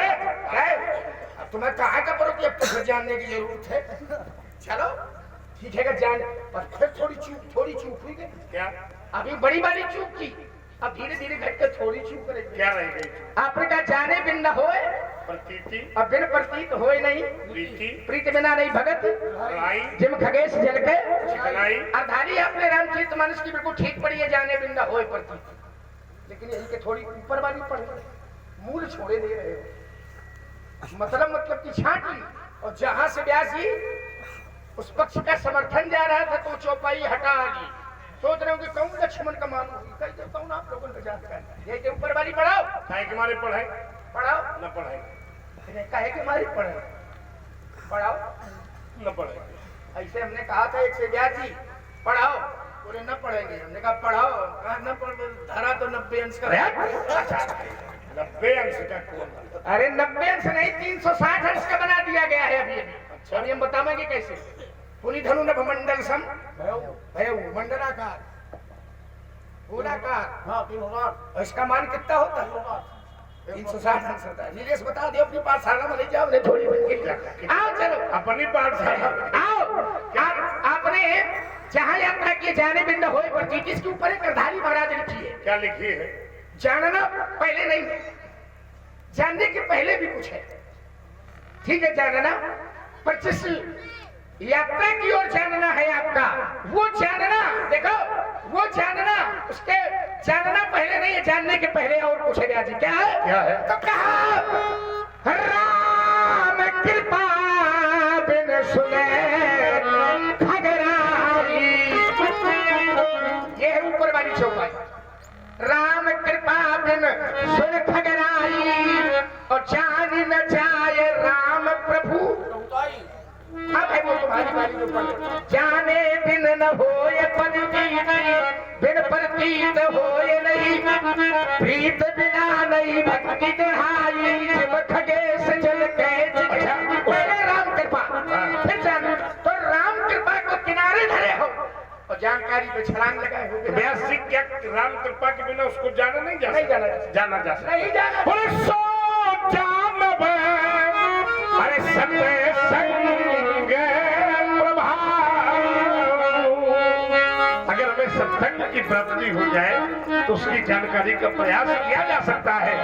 तुम्हें कहा का पड़ो कि अब तो जानने की जरूरत है। चलो ठीक है जान, पर फिर थोड़ी चूक हुई गई। क्या? अभी बड़ी वाली चूक की, अब धीरे धीरे घट के थोड़ी चूक करेगी। क्या रह गई? आपने कहा जाने बिन न होए प्रतीति, अब बिन प्रतीत होए नहीं प्रीति, प्रीति बिना नहीं भगत जिम खगेश जल के अर्धारी। आपने रामचरित मानस की बिल्कुल ठीक पड़ी है, जाने बिन न होए प्रतीति, लेकिन यही के थोड़ी ऊपर वाली पढ़ मूल छोड़े दे रहे हो। मतलब की छांट ली, और जहां से व्यास जी उस पक्ष का समर्थन जा रहा था तो चौपाई हटा ली। सोच रहे हो कि कौन लक्ष्मण का मानो, कहीं कौन आप लोगों को जानकारी। ये ऊपर वाली पढ़ाओ, काहे के मारे पढ़ाई पढ़ाओ न पढ़ाई, काहे के मारे पढ़ाओ न पढ़ाई। ऐसे हमने कहा था एक से व्यास जी पढ़ाओ, बोले न पढ़ेंगे। हमने कहा पढ़ाओ। कहा न पढ़, धारा तो 90 अंश का। 90 अंश का कौन? अरे 90 अंश नहीं, 360 अंश का बना दिया गया है अभी। अच्छा, अभी हम बताएंगे कैसे। पुनि धनु नभ मंडल सम भयउ मंडलाकार गोलाकार। हाँ, इसका मान कितना होता है? 360 अंश होता है। नीलेश बता दियो अपनी पाठशाला में ले जाओ, उन्हें थोड़ी बन के आओ। चलो अपनी पाठशाला आओ। आपने जहाँ यात्रा किए जाने बिंद होए पर चीटिस के ऊपर एक करधारी महाराज लिखी है। क्या लिखी है? जानना पहले नहीं, जानने के पहले भी कुछ है। ठीक है, जानना पर जिस यात्रा की ओर जानना है आपका, वो जानना, देखो वो जानना, उसके जानना पहले नहीं है, जानने के पहले और कुछ है। जी क्या है? क्या है? तो कहा राम कृपा बिन सुने खगराई। ये है ऊपर वाली चौपाई। राम कृपा बिन सुन खगराई और जान न जाए राम प्रभु। अब है वो तुम्हारी वाली जो पढ़। जाने बिन न होए प्रतीत, बिन प्रतीत होए नहीं, प्रीत बिना नहीं भक्ति दहाई। जिम खगेश जल कैच। पहले राम कृपा, फिर जान। तो राम कृपा को किनारे धरे हो और जानकारी पे छलांग लगाए हो। व्यास जी क्या राम कृपा के बिना उसको जाना नहीं जा नहीं जाना जाना जा सकता? नहीं जाना। बोले सो जानब अरे सत्य संग प्रभाव। अगर हमें सत्संग की प्राप्ति हो जाए तो उसकी जानकारी का प्रयास किया जा सकता है।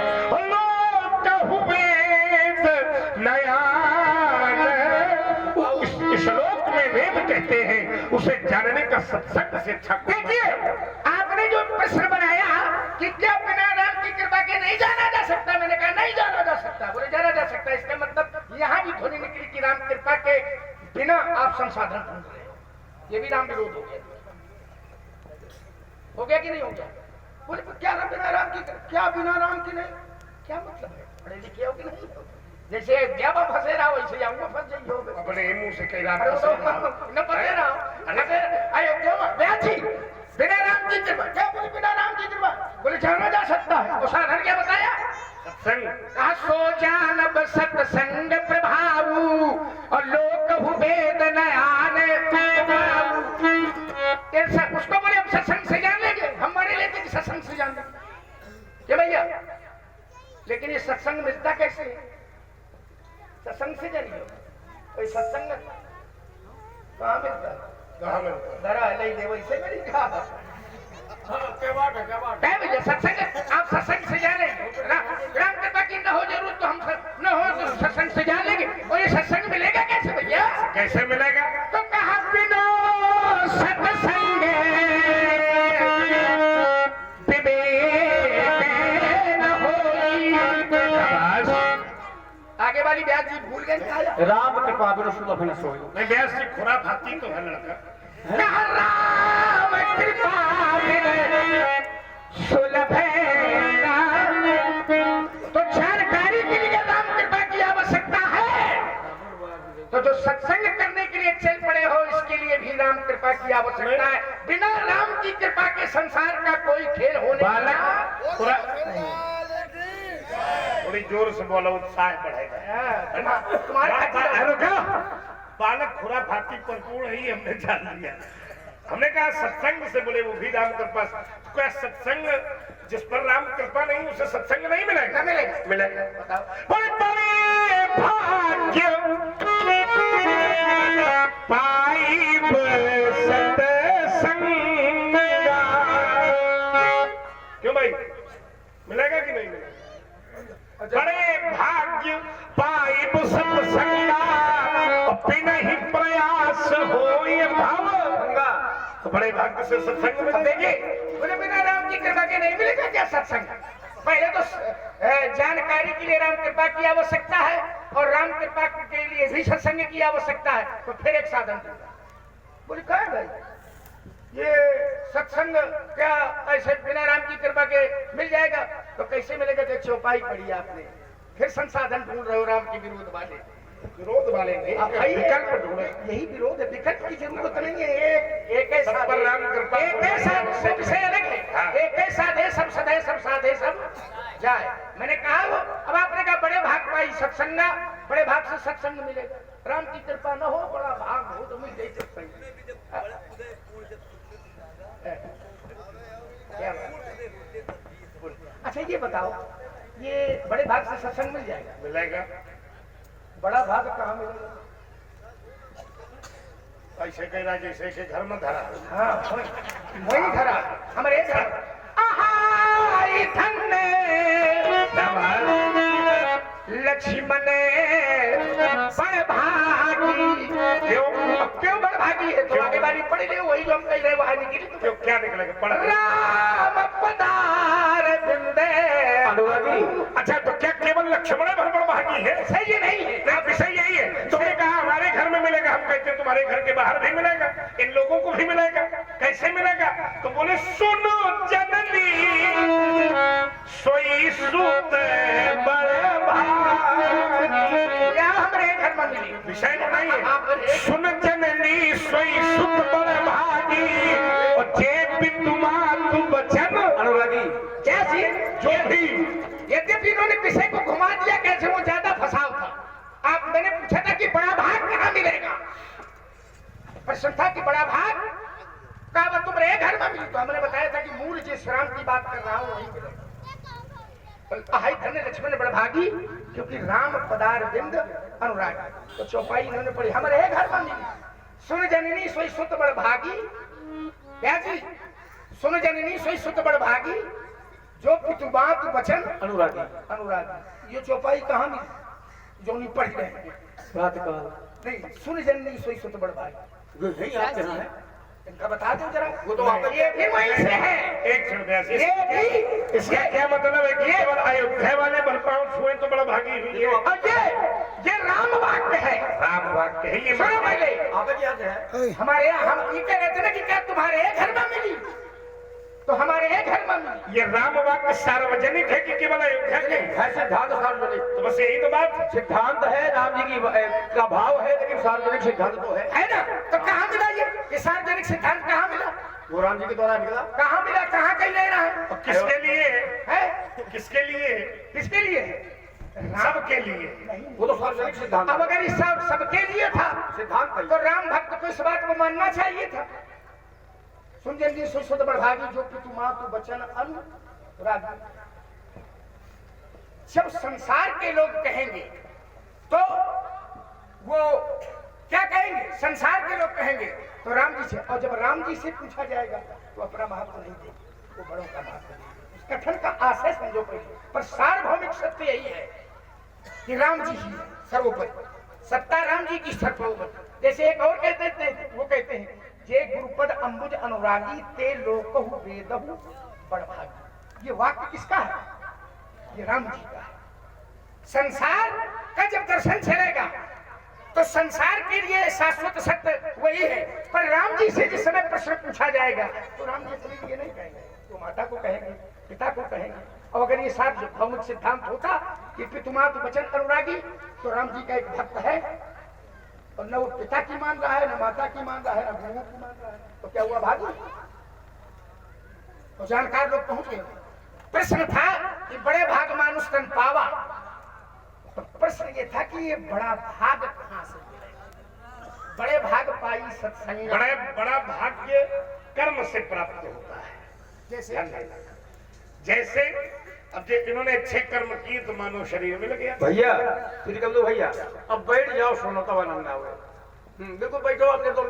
श्लोक में वेद कहते हैं उसे जानने का सत्संग से अच्छा। देखिए, आपने जो प्रश्न बनाया कि क्या बिना राम की कृपा के नहीं जाना जा सकता, मैंने कहा नहीं जाना जा सकता। बोले जाना जा सकता है, इसका मतलब यहाँ भी ध्वनि निकली कि राम कृपा के बिना आप संसाधन ढूंढ रहे हो। ये भी राम विरोध हो गया कि नहीं हो गया? बोले क्या बिना राम की, क्या बिना राम की नहीं, क्या मतलब है? पढ़े लिखे हो कि नहीं? जैसे क्या फंसे रहा वैसे जाऊंगा फंस जाइए। अपने मुंह से कह रहा न फंसे रहा अयोध्या में व्यासी बिना राम की कृपा। क्या बोले बिना राम की कृपा? बोले जाना जा सकता है। तो साधन क्या बताया? सत्संग। कहा सो जानब सत्संग प्रभावु और लोक वेद नयान। उसको बोले हम सत्संग से जान लेंगे, हम माने लेते कि सत्संग से जान लेंगे क्या भैया? लेकिन ये सत्संग मिलता कैसे है? सत्संग से जानिए कोई सत्संग कहाँ मिलता? कहाँ मिलता? धरा नहीं दे वैसे मेरी कहा। क्या बात है भैया? सत्संग आप सत्संग से जाने राम कृपा की न हो जरूरत तो हम न हो तो सत्संग से जान लेंगे। और ये सत्संग मिलेगा कैसे भैया? कैसे मिलेगा? तो कहा बिनो सत्संग विवेक न होई। आगे वाली व्यास जी भूल गए क्या? राम कृपा बिनु सुलभ न सोई। नहीं व्यास जी खुराफाती तो है लड़का। राम कृपा सुलभ तो जानकारी के लिए राम कृपा की आवश्यकता है। तो जो सत्संग करने के लिए चल पड़े हो इसके लिए भी राम कृपा की आवश्यकता है। बिना राम की कृपा के संसार का कोई खेल होने वाला। थोड़ी जोर से बोलो, उत्साह बढ़ेगा। तुम्हारे बालक खुराफाती परिपूर्ण ही हमने जान लिया। हमने कहा सत्संग से बोले वो भी राम कृपा। तो क्या सत्संग जिस पर राम कृपा नहीं उसे सत्संग नहीं मिलेगा? मिलेगा। बोले बड़े भाग्य पाई सत्संग। क्यों भाई, मिलेगा कि नहीं मिलेगा? बड़े भाग्य पाई सत्संगा बिना ही प्रयास हो ये भाव। तो बड़े भाग्य से सत्संग में देखिए। बोले बिना राम की कृपा के नहीं मिलेगा क्या सत्संग? पहले तो जानकारी के लिए राम कृपा की आवश्यकता है और राम कृपा के लिए भी सत्संग की आवश्यकता है। तो फिर एक साधन बोले क्या है भाई ये सत्संग क्या ऐसे बिना राम की कृपा के मिल जाएगा? तो कैसे मिलेगा? तो चौपाई पड़ी आपने, फिर संसाधन ढूंढ रहे हो राम के विरोध वाले। विरोध वाले नहीं, अब भाई विकल्प ढूंढे। यही विरोध है, विकल्प की जरूरत नहीं है। एक ऐसा सब पर राम कृपा एक ऐसा सब विषय अलग हाँ। है। एक ऐसा दे सब सदे सब साधे सब जाए। मैंने कहा वो, अब आपने कहा बड़े भाग पाई सत्संग, बड़े भाग से सत्संग मिलेगा। राम की कृपा न हो, बड़ा भाग हो तो मिल जाए सत्संग। क्या बात? अच्छा ये बताओ, ये बड़े भाग से सत्संग मिल जाएगा? मिलेगा। बड़ा भाग कहाँ मिलेगा? ऐसे कह रहा जैसे कि घर में धरा। हाँ वही धरा हमारे घर। आहाई धन्य लक्ष्मण बड़ भागी। क्यों बड़ भागी है? तो आगे बारी पढ़ ले, वही जो हम कह रहे वहां निकली। क्यों क्या निकलेगा? पढ़ राम पदार बिंदे। अच्छा तो क्या केवल लक्ष्मण भर भागी है? सही नहीं है। नहीं, विषय यही है। तुमने कहा हमारे घर में मिलेगा, हम कहते हैं तुम्हारे घर के बाहर भी मिलेगा, इन लोगों को भी मिलेगा। कैसे मिलेगा? तो बोले सुनो जननी सोई सूत बड़े भागी। क्या हमारे घर में मिली? विषय में नहीं है। सुन जननी सोई सुत बड़े भागी और जे बिंदुमा तू बचन अनुरागी। क्या सी? जो भी यद्यपि इन्होंने विषय को घुमा दिया, कैसे वो ज्यादा फसाव था। आप मैंने पूछा था कि बड़ा भाग कहाँ मिलेगा? प्रश्न था कि बड़ा भाग कहा तुम्हारे घर में मिली। तो हमने बताया था कि मूल जिस राम की बात कर रहा हूँ वही मिलेगा। हाय धन्य लक्ष्मण बड़ भागी, क्योंकि राम पदार बिंद अनुराग। तो चौपाई इन्होंने पढ़ी हमारे घर में मिली। सुन जननी सोई सुत बड़ भागी। क्या जी? सुन जननी सोई सुत बड़ भागी, जो पितुबात वचन अनुरागी। अनुरागी। ये चौपाई कहाँ मिली? जो नहीं पढ़ रहे हैं। बात कहा नहीं, सुन जननी सोई सुत बड़ भागी यही आपके यहाँ है। इनका बता दो जरा। वो तो वहाँ पर ये भी वहीं से है। एक क्षण दया से। ये भी इसका क्या मतलब है कि केवल अयोध्या वाले बलपाव छुए तो बड़ा भागी हुई है? और ये राम वाक्य है। राम वाक्य है ये। सुनो पहले, आपके यहाँ से है। हमारे यहाँ हम ये कह रहे थे ना कि क्या तुम्हारे घर में मिली? तो हमारे घर में मिली। ये राम वाक्य सार्वजनिक है कि केवल अयोध्या के? है सिद्धांत सार्वजनिक। तो बस यही तो बात। सिद्धांत है राम जी की का भाव है, लेकिन सार्वजनिक सिद्धांत तो है ना? तो कहाँ मिला ये सार्वजनिक सिद्धांत? कहाँ मिला? वो राम जी के द्वारा निकला। कहाँ मिला? कहाँ कहीं ले रहा है? और किसके लिए है? किसके लिए? किसके लिए? सबके लिए। वो तो सार्वजनिक सिद्धांत। अब अगर इस सबके लिए था सिद्धांत है। तो राम भक्त को इस बात को मानना चाहिए था। सुन जल्दी सुध बड़भागी, जो कि तुम तू बचन अनुरागी। जब संसार के लोग कहेंगे तो वो क्या कहेंगे? संसार के लोग कहेंगे तो राम जी से। और जब राम जी से पूछा जाएगा तो अपना महत्व नहीं देंगे, वो बड़ों का महत्व देंगे। उस कथन का आशय समझो पहले। पर सार्वभौमिक सत्य यही है कि राम जी ही सर्वोपरि, सत्ता राम जी की सर्वोपरि। जैसे एक और कहते थे, वो कहते हैं जे गुरुपद अंबुज अनुरागी ते लोकहु वेदहु बड़भागी। ये वाक्य किसका है? ये राम जी का है। संसार का जब दर्शन चलेगा तो संसार के लिए शाश्वत सत्य वही है। पर राम जी से जिस समय प्रश्न पूछा जाएगा तो राम जी अपने लिए नहीं कहेंगे, वो माता को कहेंगे, पिता को कहेंगे। और अगर ये सार्वभौमिक सिद्धांत होता कि पितुमातु वचन अनुरागी, तो राम जी का एक भक्त है और न वो पिता की मान रहा है, न माता की मान रहा है, न गुरुओं की मान रहा है, तो क्या हुआ भागी? तो जानकार लोग पहुंच गए। प्रश्न था कि बड़े भाग मानुष तन पावा। तो प्रश्न ये था कि ये बड़ा भाग कहां से मिलेगा? बड़े भाग पाई सत्संग। बड़ा भाग्य कर्म से प्राप्त होता है। जैसे अब इन्होंने अच्छे कर्म किए तो मानव शरीर मिल गया। भैया श्री कम दो भैया, अब बैठ जाओ, सुनो तो आनंद आओ। बिल्कुल बैठो, आपने तो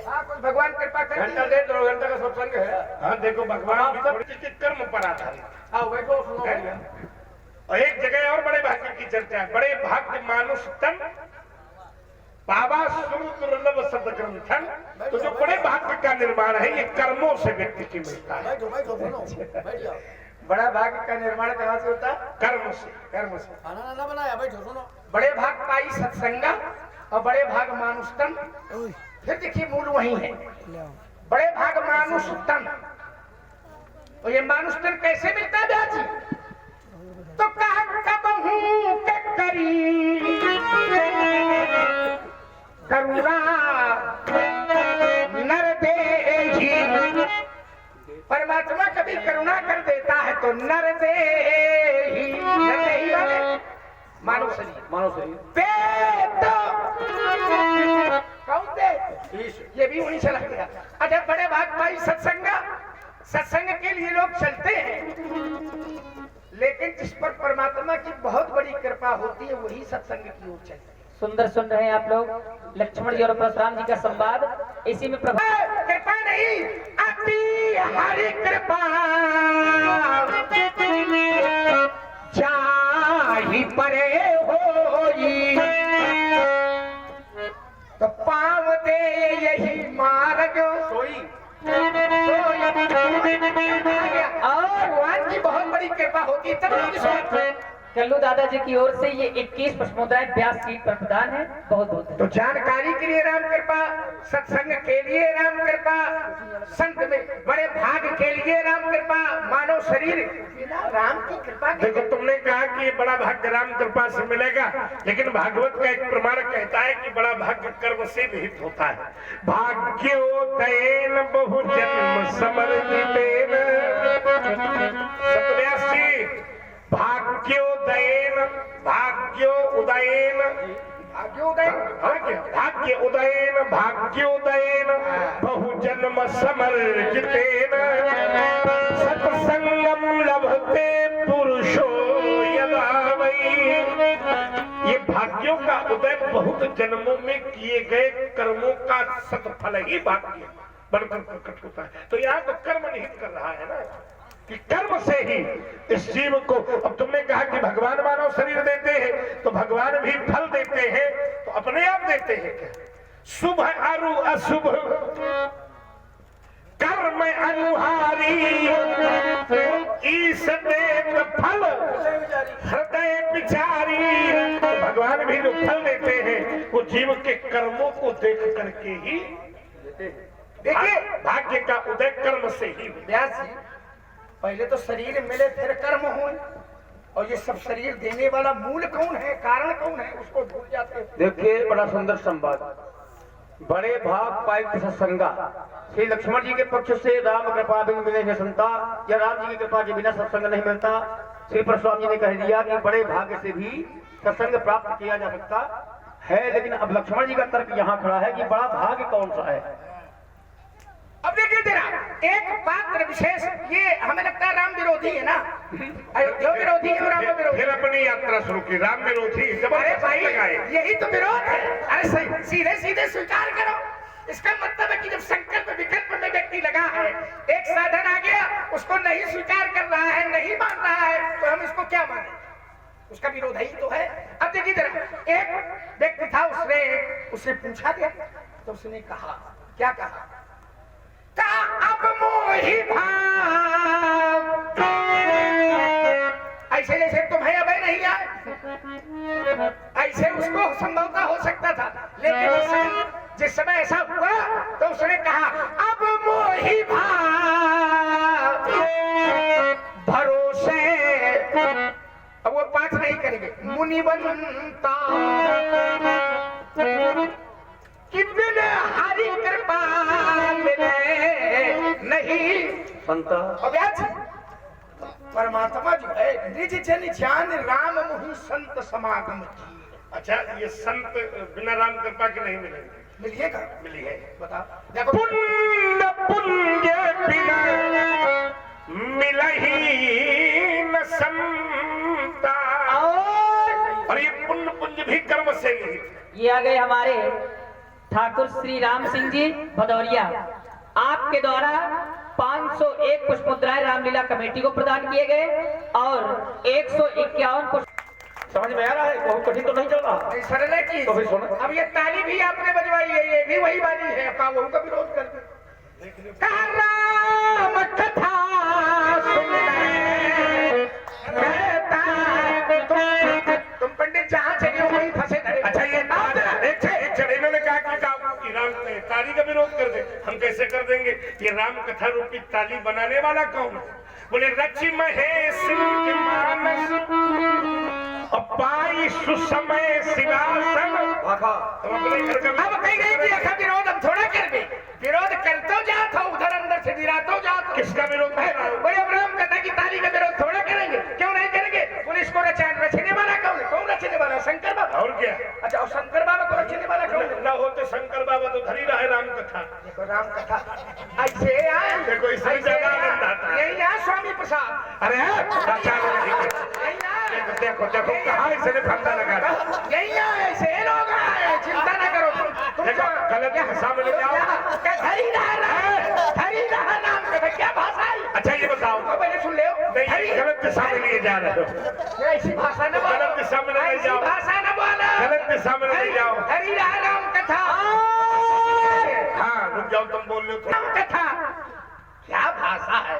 हाँ, कुछ भगवान कृपा कर। घंटा 1.5 घंटा का सत्संग है। हाँ देखो, भगवान के कर्म पर आधारित। आओ बैठो, सुनो भैया। और एक जगह और बड़े भाग्य की चर्चा है। बड़े भाग्य मानुष तन पावा सुर दुर्लभ सदग्रंथन। तो जो बड़े भाग्य का निर्माण है ये कर्मों से व्यक्ति की मिलता है। बैठो बैठो, सुनो बैठ जाओ। बड़ा भाग का निर्माण कहां से होता है? कर्म से। कर्म से। खाना ना बनाया, बैठो सुनो। बड़े भाग पाई सत्संगा और बड़े भाग मानुष तन। फिर देखिए मूल वही है, बड़े भाग मानुष तन। और ये मानुष तन कैसे मिलता है ब्याजी? तो कहा कबहू के करी करुणा नर देही। परमात्मा कभी करुणा कर देता है तो नर देही, नर देही वाले मानव शरीर पेट कौन दे, ये भी वहीं चला गया। अच्छा बड़े भाग भाई सत्संग के लिए लोग चलते हैं, लेकिन जिस पर परमात्मा की बहुत बड़ी कृपा होती है वही सत्संग की ओर चलते हैं। सुंदर सुन रहे हैं आप लोग लक्ष्मण जी और परशुराम जी का संवाद, इसी में प्रभाव। कृपा नहीं अति हरि कृपा चाहि परे होई, तो पाव दे यही मार्ग सोई। और भगवान की बहुत बड़ी कृपा होती तब लोग सोचते। कल्लू दादाजी की ओर से ये 21 पुष्प मुद्राएं व्यास पीठ पर प्रदान है। बहुत बहुत तो जानकारी के लिए राम कृपा, सत्संग के लिए राम कृपा, संत में बड़े भाग के लिए राम कृपा, मानव शरीर बिना राम की कृपा के। देखो तुमने कहा कि बड़ा भाग्य राम कृपा से मिलेगा, लेकिन भागवत का एक प्रमाण कहता है कि बड़ा भाग्य कर्म से निहित होता है। भाग्योदयेन बहुजन्म समर्जितेन, सत्यासी भाग्योदयेन, भाग्योदयेन, भाग्योदयेन बहुजन्म समर्जितेन सत्संगम लभते पुरुषो यदा वै। ये भाग्यों का उदय बहुत जन्मों में किए गए कर्मों का सत्फल ही भाग्य बनकर प्रकट होता है। तो यहाँ तो कर्म निहित कर रहा है ना कि कर्म से ही इस जीव को। अब तुमने कहा कि भगवान मानव शरीर देते हैं, तो भगवान भी फल देते हैं, तो अपने आप देते हैं क्या? शुभ अरु अशुभ कर्म अनुहारी ईश देत फल हृदय विचारी। तो भगवान भी जो फल देते हैं वो जीव के कर्मों को देख करके ही देते हैं। देखिए भाग्य का उदय कर्म से ही व्यास जी, पहले तो शरीर मिले फिर कर्म हुए, और ये सब शरीर देने वाला मूल कौन है, कारण कौन है, उसको भूल जाते हैं। देखिए बड़ा सुंदर संवाद। बड़े भाग पाई सत्संगा, श्री लक्ष्मण जी के पक्ष से राम कृपा बिन मिले है संता, या राम जी की कृपा के बिना सत्संग नहीं मिलता। श्री परशुराम जी ने कह दिया कि बड़े भाग्य से भी सत्संग प्राप्त किया जा सकता है, लेकिन अब लक्ष्मण जी का तर्क यहाँ खड़ा है कि बड़ा भाग्य कौन सा है। अब देखिए जरा एक पात्र विशेष, ये हमें लगता है राम विरोधी है ना, अयोध्या विरोधी है, राम विरोधी। फिर अपनी यात्रा शुरू की, राम विरोधी। अरे भाई यही तो विरोध है। अरे सीधे सीधे स्वीकार करो। इसका मतलब है कि जब संकल्प विकल्प में व्यक्ति लगा है, एक साधन आ गया, उसको नहीं स्वीकार कर रहा है, नहीं मान रहा है, तो हम इसको क्या माने? उसका विरोध ही तो है। अब देखिए जरा, एक व्यक्ति था, उसने पूछा गया, तो उसने कहा, क्या कहा? अब मोहि भाव, ऐसे जैसे तुम्हें अभय नहीं आए, ऐसे उसको संभवता हो सकता था, लेकिन जिस समय ऐसा हुआ तो उसने कहा अब मोहि भाव भरोसे। अब वो पाठ नहीं करेंगे, मुनिवंता कि बिना हरि कृपा मिले नहीं संता। परमात्मा जो है निज जन जान राम मुहि संत समागम की। अच्छा, ये संत बिना राम कृपा के नहीं मिलेंगे? मिलिएगा, मिलिए। बताओ। देखो पुण्य पुण्य बिना मिलही न संता, और ये पुण्य पुण्य भी कर्म से नहीं। ये आ गए हमारे ठाकुर श्री राम सिंह जी भदौरिया, आपके द्वारा 501 पुष्प मुद्राएं रामलीला कमेटी को प्रदान किए गए और 151 पुष्प। समझ में आ रहा है? बहुत कठिन तो नहीं चल रहा। सरल है कि तो फिर सुनो। अब ये ताली भी आपने बजवाई है, ये भी वही बाजी है, आपका वही का विरोध कर दे। राम कथा तुम पंडित जहाँ चले वही फंसे धरे। अच्छा, ये इन्होंने कहा कि राम ताली का विरोध कर दे, हम कैसे कर देंगे? ये राम कथा रूपी ताली बनाने वाला कौन है? बोले रचि महेश मानस और पाई सुसमय शिवासन। तुम अपने घर का अब कही गई कि ऐसा विरोध हम थोड़ा कर दे, विरोध करते जात हो, उधर अंदर से गिराते जात हो। किसका विरोध कर रहा हूँ? बड़े अब्राहम कथा की ताली का विरोध थोड़ा करेंगे, क्यों नहीं करेंगे? पुलिस को रचने वाला कौन है? कौन रचने वाला? शंकर बाबा। और क्या? अच्छा, और शंकर बाबा को रचने वाला कौन है? न होते शंकर बाबा तो धरी रहे राम कथा। देखो राम कथा ऐसे आए, देखो इसमें ज्यादा आनंद आता है। यही है स्वामी प्रसाद। अरे देखो देखो कहाँ इसने फंदा लगा रहा। यही है, ऐसे लोग आए, चिंता न करो तुम। देखो गलत भाषा में ले जाओ। धरी रहा नाम कथा क्या भाषा है? अच्छा ये बताओ, पहले सुन ले। नहीं गलत दिशा में लिए जा रहे हो। ऐसी भाषा न बोलो, गलत दिशा में ले जाओ, भाषा न बोलो, गलत दिशा में ले जाओ। हरि राम कथा। हाँ रुक जाओ, तुम बोल रहे हो। राम कथा क्या भाषा है?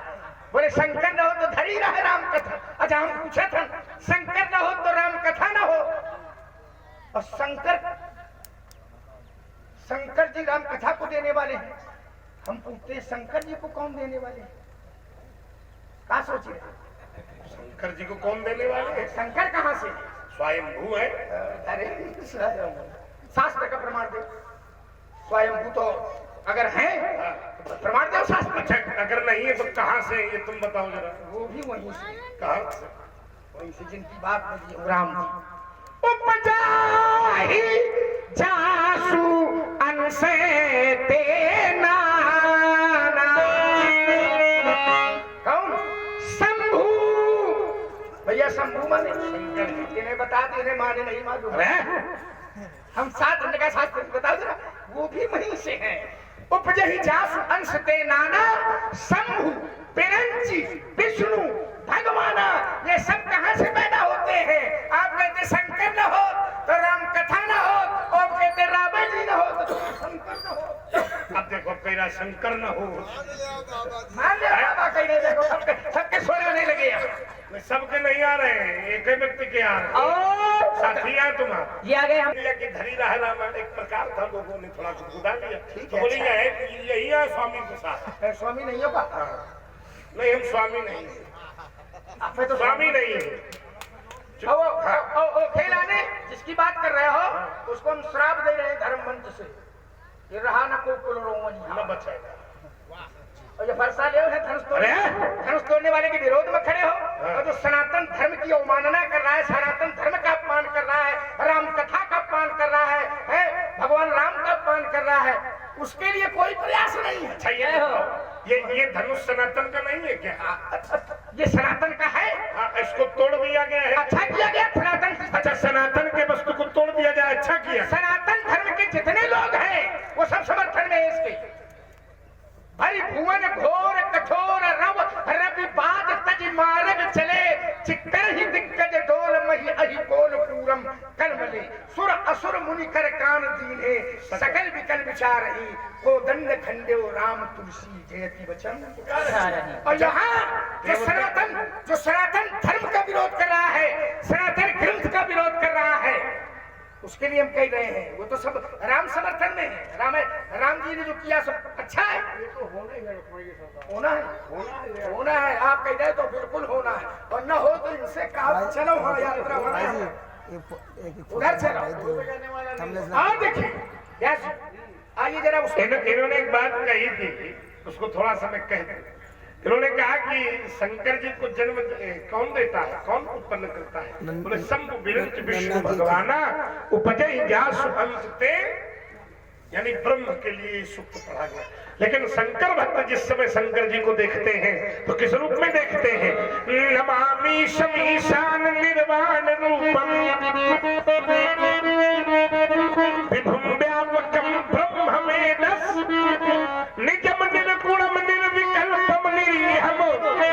बोले शंकर न हो तो धरी रहे राम कथा। अच्छा हम पूछे थे, शंकर न हो तो राम कथा न हो, और शंकर जी राम कथा को देने वाले हैं। हम पूछते हैं शंकर जी को कौन देने वाले हैं? क्या सोचिए? शंकर जी को कौन देने वाले हैं? शंकर कहाँ से? स्वयंभू है। अरे शास्त्र का प्रमाण दे। स्वयंभू तो अगर है तो प्रमाण दो शास्त्र। अच्छा अगर नहीं है तो कहाँ से, ये तुम बताओ जरा। वो भी वहीं से, कहाँ से? वहीं से जिनकी बात में जी राम जी उपजाहि जासु अनसे तेना। कौन? शंभू। भैया शंभू माने इन्हें बता दे, इन्हें माने नहीं मालूम। हम साथ का शास्त्र बता दे, वो भी वहीं से है। उपजहि जासु अंश ते नाना, शंभु पिरंची विष्णु भगवाना, ये सब कहाँ से पैदा होते हैं? आप कहते शंकर न हो तो राम कथा न हो, और कहते रावण जी न हो तो शंकर न हो। अब देखो कह शंकर न हो, मान ले बाबा कह रहे, देखो सबके सोने नहीं लगे। सबके नहीं आ रहे हैं, एक ही व्यक्ति के आ रहे हैं। साथी है तुम्हारा ये आ गए हम। कि धरी रहा रामायण एक प्रकार था, लोगों ने थोड़ा गुदगुदा लिया। ठीक है, बोली अच्छा। यही है स्वामी प्रसाद। स्वामी नहीं होगा? नहीं हम स्वामी नहीं है, आप तो स्वामी नहीं है। ओ खेलाने जिसकी बात कर रहे हो उसको हम श्राप दे रहे हैं धर्म मंच से, ये रहा न को न बचेगा। और ये फरसा ले धनुष तोड़ने वाले के विरोध में खड़े हो, और जो सनातन धर्म की अवमानना कर रहा है, सनातन धर्म का अपमान कर रहा है, राम कथा का अपमान कर रहा है, भगवान राम का अपमान कर रहा है, उसके लिए कोई प्रयास नहीं है। अच्छा ये धनुष सनातन का नहीं है क्या? ये सनातन का है। हाँ, इसको तोड़ दिया गया है। अच्छा किया गया सनातन। अच्छा सनातन के वस्तु को तोड़ दिया जाए, अच्छा किया। सनातन धर्म के जितने लोग हैं वो सब समर्थन में है इसके। भाई भुवन घोर कठोर रव रवि बाज तज मार्ग चले, चिक्कर ही दिग्गज डोल मही अहि कोल पूरम कलमले, सुर असुर मुनि कर कान दीने, सकल विकल विचार ही को दंड खंडेव राम तुलसी जयति वचन। और यहाँ जो सनातन धर्म का विरोध कर रहा है, सनातन ग्रंथ का विरोध कर रहा है, उसके लिए हम कह रहे हैं वो तो सब राम समर्थन में है। राम जी ने जो किया सब अच्छा है, ये तो होना है। आप कह रहे तो बिल्कुल होना है, और न हो तो इनसे कहा चलो हाँ यात्रा होना है, उधर चलो। हाँ देखिए आइए जरा इन्होंने एक बात कही थी, उसको थोड़ा सा मैं कह दूं। इन्होंने कहा कि शंकर जी को जन्म कौन देता है, कौन उत्पन्न करता है? बोले शंभु विरंच विष्णु भगवाना उपजहि जासु अंशते, यानी ब्रह्म के लिए सूक्त पढ़ा गया। लेकिन शंकर भक्त जिस समय शंकर जी को देखते हैं तो किस रूप में देखते हैं? नमामि शमीशान निर्वाण रूपम विभुम व्यापकम ब्रह्ममेधस निजम निर्गुणम निर्विकल्पम निर्विहम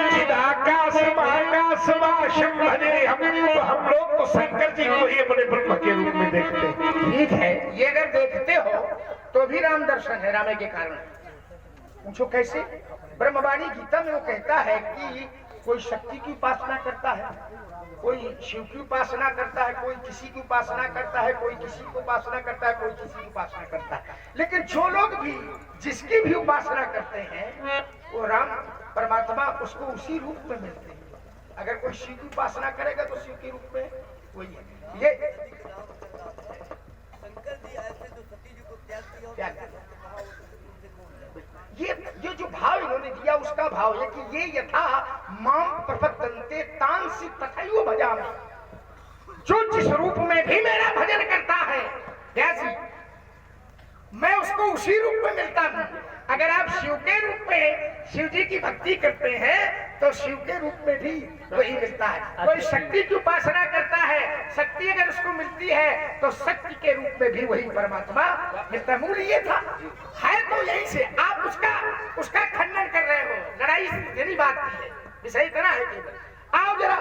चिदाकाशमाकाशवाशम भजे हम। तो हम लोग तो शंकर जी को ही अपने ब्रह्म के रूप में देखते हैं। ठीक है, ये अगर देखते हो तो भी राम दर्शन है, रामे के कारण। पूछो कैसे? ब्रह्मवाणी गीता में वो कहता है कि कोई शक्ति की उपासना करता है, कोई शिव की उपासना करता है, कोई किसी की उपासना करता है, कोई किसी की उपासना करता है, कोई किसी की उपासना करता है। लेकिन जो लोग भी जिसकी भी उपासना करते हैं वो राम परमात्मा उसको उसी रूप में मिलते हैं। अगर कोई शिव की उपासना करेगा तो शिव के रूप में, वही है ये क्या ये जो भाव इन्होंने दिया उसका भाव है कि ये यथा माम प्रपद्यन्ते तांसि तथैव भजामि, जो जिस रूप में भी मेरा भजन करता है व्यासी, मैं उसको उसी रूप में मिलता हूं। अगर आप शिव के रूप में शिव जी की भक्ति करते हैं तो शिव के रूप में भी वही मिलता है। कोई शक्ति की उपासना करता है, शक्ति अगर उसको मिलती है तो शक्ति के रूप में भी वही परमात्मा मिलता है। मूल ये था है तो यही से आप उसका खंडन कर रहे हो, लड़ाई यही बात की है, विषय इतना है केवल। आओ जरा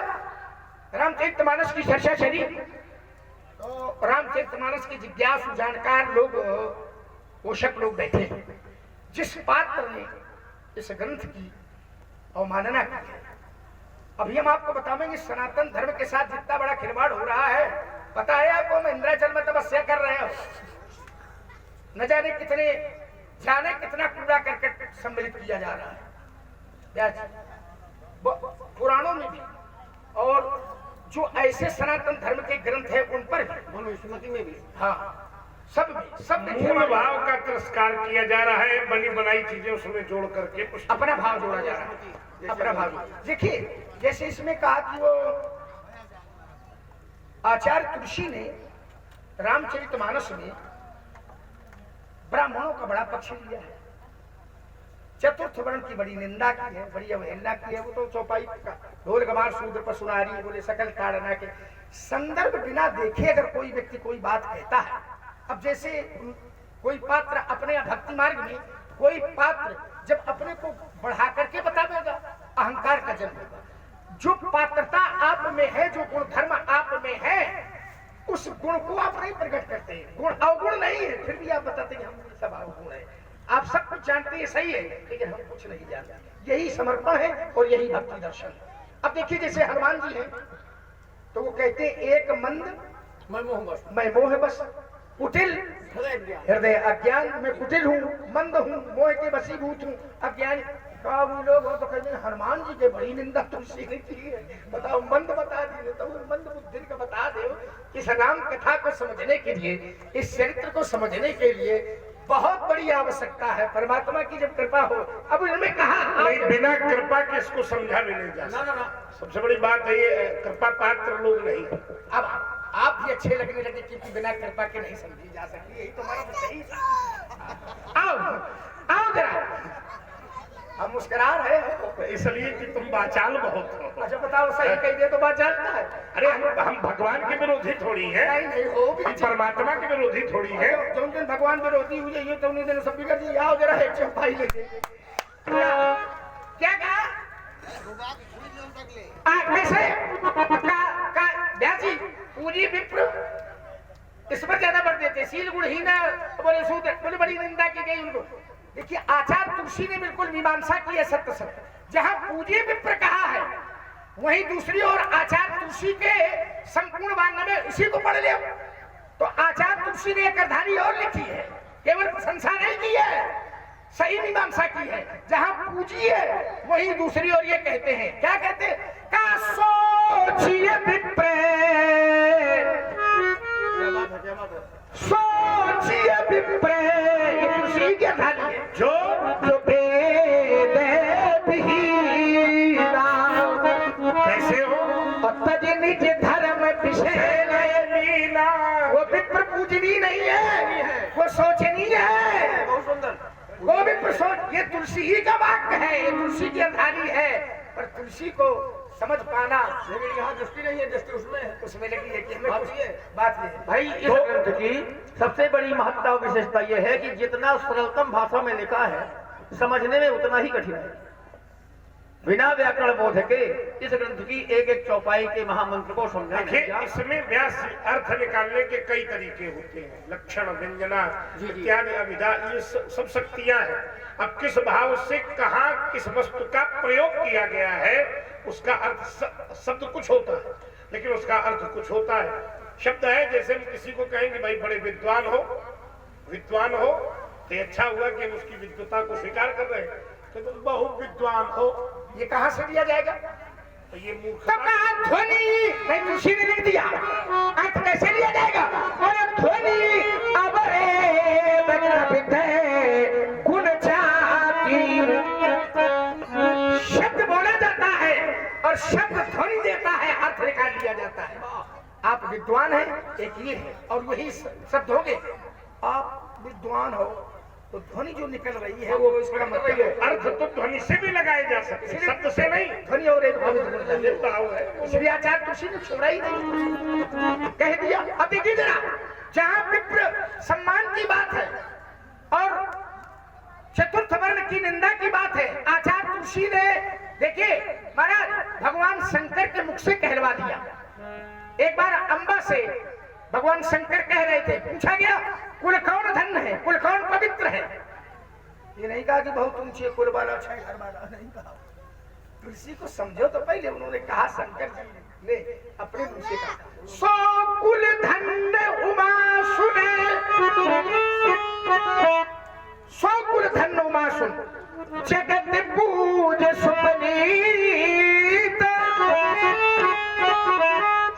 रामचरितमानस की चर्चा चली तो रामचरितमानस के जिज्ञासु जानकार लोग पोषक लोग बैठे हैं। जिस पात्र ने इस ग्रंथ की अवमानना की है, अभी हम आपको बताएंगे सनातन धर्म के साथ जितना बड़ा खिलवाड़ हो रहा है। पता है आपको, हम इंद्राचल में तपस्या कर रहे हो, न जाने कितना कूड़ा करकट सम्मिलित किया जा रहा है पुराणों में भी, और जो ऐसे सनातन धर्म के ग्रंथ है उन पर भी, मनुस्मृति में भी, हाँ सब मूल भाव का तिरस्कार किया जा रहा है। बनी बनाई चीजें उसमें जोड़ करके अपना भाव जोड़ा जा रहा है, अपना भाव। देखिए जैसे इसमें कहा कि वो आचार्य तुलसी ने रामचरितमानस में ब्राह्मणों का बड़ा पक्ष लिया है, चतुर्थ वर्ण की बड़ी निंदा की है, बड़ी अवहेलना की है। वो तो चौपाई का ढोल गमार शूद्र पर सुनारी बोले सकल ताड़ना के संदर्भ बिना देखे अगर कोई व्यक्ति कोई बात कहता है। अब जैसे कोई पात्र अपने भक्ति मार्ग में कोई पात्र जब अपने को बढ़ा करके बतावेगा, अहंकार का जन्म होगा। जो पात्रता आप में है, जो गुण धर्म आप में है, उस गुण को आप नहीं प्रकट करते हैं। गुण अवगुण नहीं है, फिर भी आप बताते हैं हम सब अवगुण है। आप सब कुछ जानते हैं, सही है, लेकिन हम कुछ नहीं जानते। यही समर्पण है और यही भक्ति दर्शन है। अब देखिए जैसे हनुमान जी हैं तो वो कहते हैं एक मंद मैं मोह बस, कुटिल हृदय अज्ञान, मैं कुटिल हूँ, मंद हूँ, मोह के वशीभूत हूँ, अज्ञान। लोग हो तो कहते हैं हनुमान जी के बड़ी निंदा तुलसी ने की है। बताओ मंद बता दिए तो मंद बुद्धि का बता दो। इस राम कथा को समझने के लिए, इस चरित्र को समझने के लिए बहुत बड़ी आवश्यकता है। परमात्मा की जब कृपा हो, अब इनमें कहा बिना कृपा के इसको समझा भी नहीं जा सकता। सबसे बड़ी बात है ये कृपा पात्र लोग नहीं। अब आप भी अच्छे लगने लगे क्योंकि बिना कृपा के नहीं समझी जा सकती। यही तुम्हारा तो सही। आओ जरा, हम मुस्कुरा रहे हैं इसलिए कि तुम बाचाल बहुत हो। अच्छा बताओ, सही कह दे तो बाचालता है। अरे हम भगवान के विरोधी थोड़ी है, नहीं हो भी हम परमात्मा के विरोधी थोड़ी है। जो दिन भगवान विरोधी हुए ये तो उन्हीं दिन सब बिगड़ दिए। आओ जरा एक चौपाई लेके। क्या कहा ब्याजी पूरी विप्र इस पर ज्यादा बढ़ देते, सील गुणहीन बोले शूद्र, बोले बड़ी निंदा की गई उनको। देखिए आचार्य तुलसी ने बिल्कुल मीमांसा की है सत्य सत्य। जहां पूज्य विप्र कहा है वहीं दूसरी ओर आचार्य तुलसी के संपूर्ण वांग्मय में इसी को पढ़ ले तो आचार्य तुलसी ने एक अर्धानी और लिखी है, केवल प्रशंसा नहीं की है, सही मीमांसा की है। जहां पूजी है वहीं दूसरी ओर ये कहते हैं, क्या कहते हैं, का सोचिए विप्र, सोचिए विप्र, ये तुलसी की अर्धानी है। जो वेद विहीना कैसे हो तज निज धर्म विषय लीना। वो विप्र पूजनी नहीं है, वो सोचनी है। बहुत सुंदर। वो विप्र सोच, ये तुलसी ही का वाक्य है, ये तुलसी की अर्धानी है। पर तुलसी को समझ पाना, यहाँ दृष्टि नहीं है, दृष्टि उसमें लगी है कि हमें बात ये भाई इस ग्रंथ की सबसे बड़ी महत्ता और विशेषता यह है कि जितना सरलतम भाषा में लिखा है समझने में उतना ही कठिन है। बिना व्याकरण बोध के इस ग्रंथ की एक एक चौपाई के महामंत्र को समझा। देखिए इसमें व्यास अर्थ निकालने के कई तरीके होते हैं, लक्षण, व्यंजना इत्यादि, अभिधा, ये सब शक्तियां हैं। अब किस भाव से कहाँ किस वस्तु का प्रयोग किया गया है उसका अर्थ, शब्द कुछ होता है लेकिन उसका अर्थ कुछ होता है। शब्द है जैसे हम किसी को कहेंगे भाई बड़े विद्वान हो तो अच्छा हुआ कि उसकी विद्वता को स्वीकार कर रहे हैं, तो तुम बहुत विद्वान हो, ये कहां से दिया जाएगा? तो ये मूर्ख तो कहा ध्वनि नहीं, तुलसी ने लिख दिया, अर्थ कैसे लिया जाएगा? बोले ध्वनि अब रे बजना विद्य गुण जाति। शब्द बोला जाता है और शब्द ध्वनि देता है, अर्थ निकाल लिया जाता है। आप विद्वान हैं, एक ये है, और वही शब्द हो गए। आप विद्वान हो तो ध्वनि जो निकल रही है वो इसका मतलब है। अर्थ तो ध्वनि से भी लगाए जा सकते हैं, शब्द से नहीं। ध्वनि और एक इसलिए आचार्य तुलसी ने छोड़ा ही नहीं, कह दिया। अब देखिए जरा, जहां विप्र सम्मान की बात है और चतुर्थ वर्ण की निंदा की बात है, आचार्य तुलसी ने देखिए महाराज भगवान शंकर के मुख से कहलवा दिया। एक बार अंबा से भगवान शंकर कह रहे थे, पूछा गया कुल कौन धन्य है, कुल कौन पवित्र है? ये नहीं कहा कि बहुत ऊंचे कुल वाला अच्छा घर वाला, नहीं कहा। तुलसी को समझो तो पहले उन्होंने कहा, शंकर जी ने अपने मुंह से कहा, सो कुल धन्य उमा सुने, सो कुल धन्य उमा सुन, जगत पूज सुपनीत।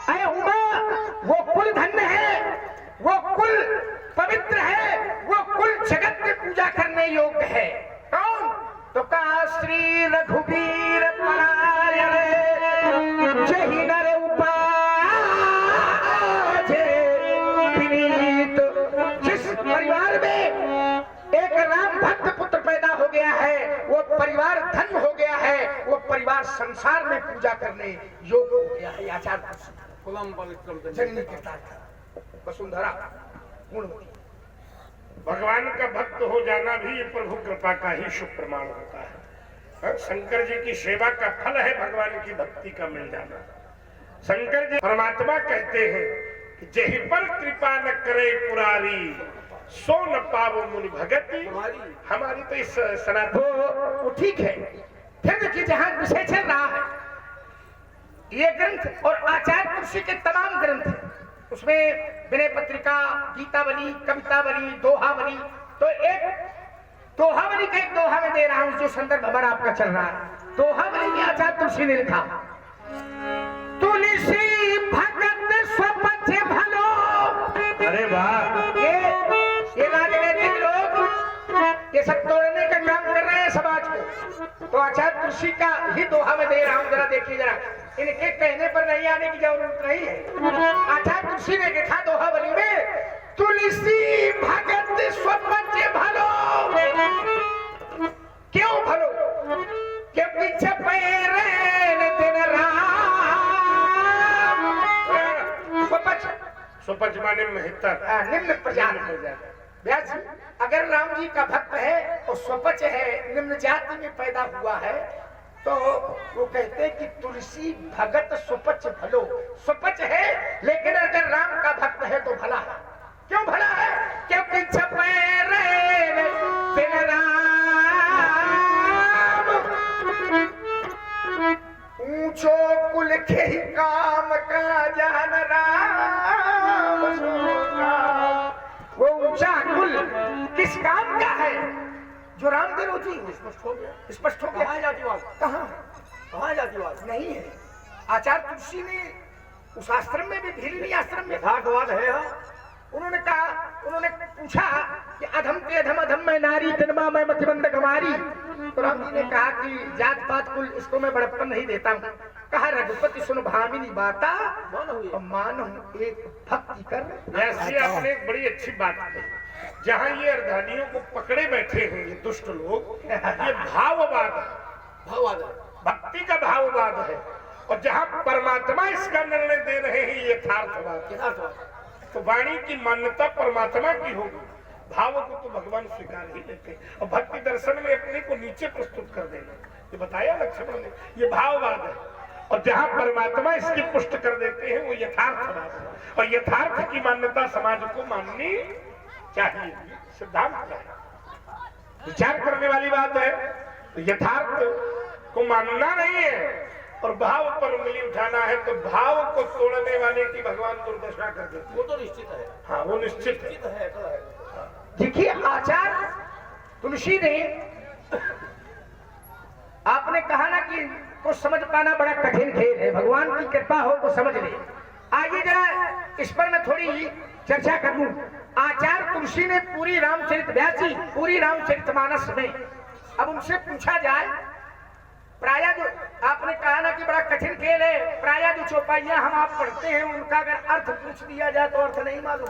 अरे उमा वो कुल धन्य है, वो कुल पवित्र है, वो कुल जगत में पूजा करने योग्य है। कौन? तो कहा श्री रघुवीर परायण जहि नर उपाजे विनीत। जिस परिवार में एक राम भक्त पुत्र पैदा हो गया है, वो परिवार धन्य हो गया है, वो परिवार संसार में पूजा करने योग्य हो गया है। आचार्य जननी के साथ वसुंधरा गुणवती। भगवान का भक्त हो जाना भी ये प्रभु कृपा का ही शुभ प्रमाण होता है। शंकर जी की सेवा का फल है भगवान की भक्ति का मिल जाना। शंकर जी परमात्मा कहते हैं कि जेहि पर कृपा न करे पुरारी, सो न पावो मुनि भगति। हमारी तो इस सनातन वो ठीक है। फिर देखिए जहां विषय चल रहा है, ये ग्रंथ और आचार्य तुलसी के तमाम ग्रंथ हैं, उसमें विनय पत्रिका, गीतावली, कवितावली, दोहावली। तो एक दोहावली का एक दोहा में दे रहा हूं जो संदर्भ हमारा आपका चल रहा है। दोहावली में आचार्य तुलसी ने लिखा, तुलसी भगत स्वपथ भलो। अरे वाह, ये राजनीतिक लोग ये सब तोड़ने का काम कर रहे हैं समाज को। तो आचार्य तुलसी का ही दोहा में दे रहा हूं, जरा देखिए जरा, इनके कहने पर नहीं आने की जरूरत नहीं है। आचार्य तुलसी ने लिखा दोहावली में, तुलसी भगत स्वपथ भलो। क्यों भलो? क्योंकि जपे दिन राम। स्वपथ, स्वपच माने महत्तर, निम्न प्रजाति। व्यास जी अगर राम जी का भक्त है और स्वपच है, निम्न जाति में पैदा हुआ है, तो वो कहते हैं कि तुलसी भगत सुपच भलो। सुपच है लेकिन अगर राम का भक्त है तो भला है। क्यों भला है? क्योंकि दिन राम ऊंचो कुल के ही काम का जान राम। वो ऊंचा कुल किस काम का है? जो राम दे रोजी। स्पष्ट हो गया, स्पष्ट हो गया। कहाँ जातिवाद? कहाँ जातिवाद नहीं है। आचार्य तुलसी ने उस आश्रम में भी, भीलनी आश्रम में यथार्थवाद है। उन्होंने कहा, उन्होंने पूछा कि अधम के अधम अधम में नारी जन्मा मैं मतिमंद गंवारी। तो राम जी ने कहा कि जात पात कुल इसको मैं बड़प्पन नहीं देता हूँ। कहा रघुपति सुन भामिनी बाता मानो एक भक्ति कर। ऐसी आपने एक बड़ी अच्छी बात कही। जहाँ ये अर्धानियों को पकड़े बैठे हैं ये दुष्ट लोग, ये भाववाद है, भाववाद, भक्ति का भाववाद है। और जहाँ परमात्मा इसका निर्णय दे रहे हैं ये यथार्थवाद। तो वाणी की मान्यता परमात्मा की होगी, भाव को तो भगवान स्वीकार ही देते। और भक्ति दर्शन में अपने को नीचे प्रस्तुत कर देना, ये बताया लक्ष्मण ने, ये भाववाद है। और जहाँ परमात्मा इसकी पुष्ट कर देते हैं वो यथार्थवाद है। और यथार्थ की मान्यता समाज को माननी चाहिए, सिद्धांत है, विचार करने वाली बात है। तो यथार्थ को मानना नहीं है और भाव पर उंगली उठाना है, तो भाव को तोड़ने वाले की भगवान दुर्दशा कर देते। वो तो निश्चित है। हाँ, वो निश्चित है। देखिए आचार्य तुलसी ने, आपने कहा ना कि को समझ पाना बड़ा कठिन खेल है, भगवान की कृपा हो तो समझ ले। आगे जरा इस पर मैं थोड़ी चर्चा कर लूं। आचार्य तुलसी ने पूरी रामचरितमानस में अब उनसे पूछा जाए, प्रायः जो आपने कहा ना कि बड़ा कठिन खेल है, प्रायः जो चौपाइयां हम आप पढ़ते हैं उनका अगर अर्थ पूछ दिया जाए तो अर्थ नहीं मालूम,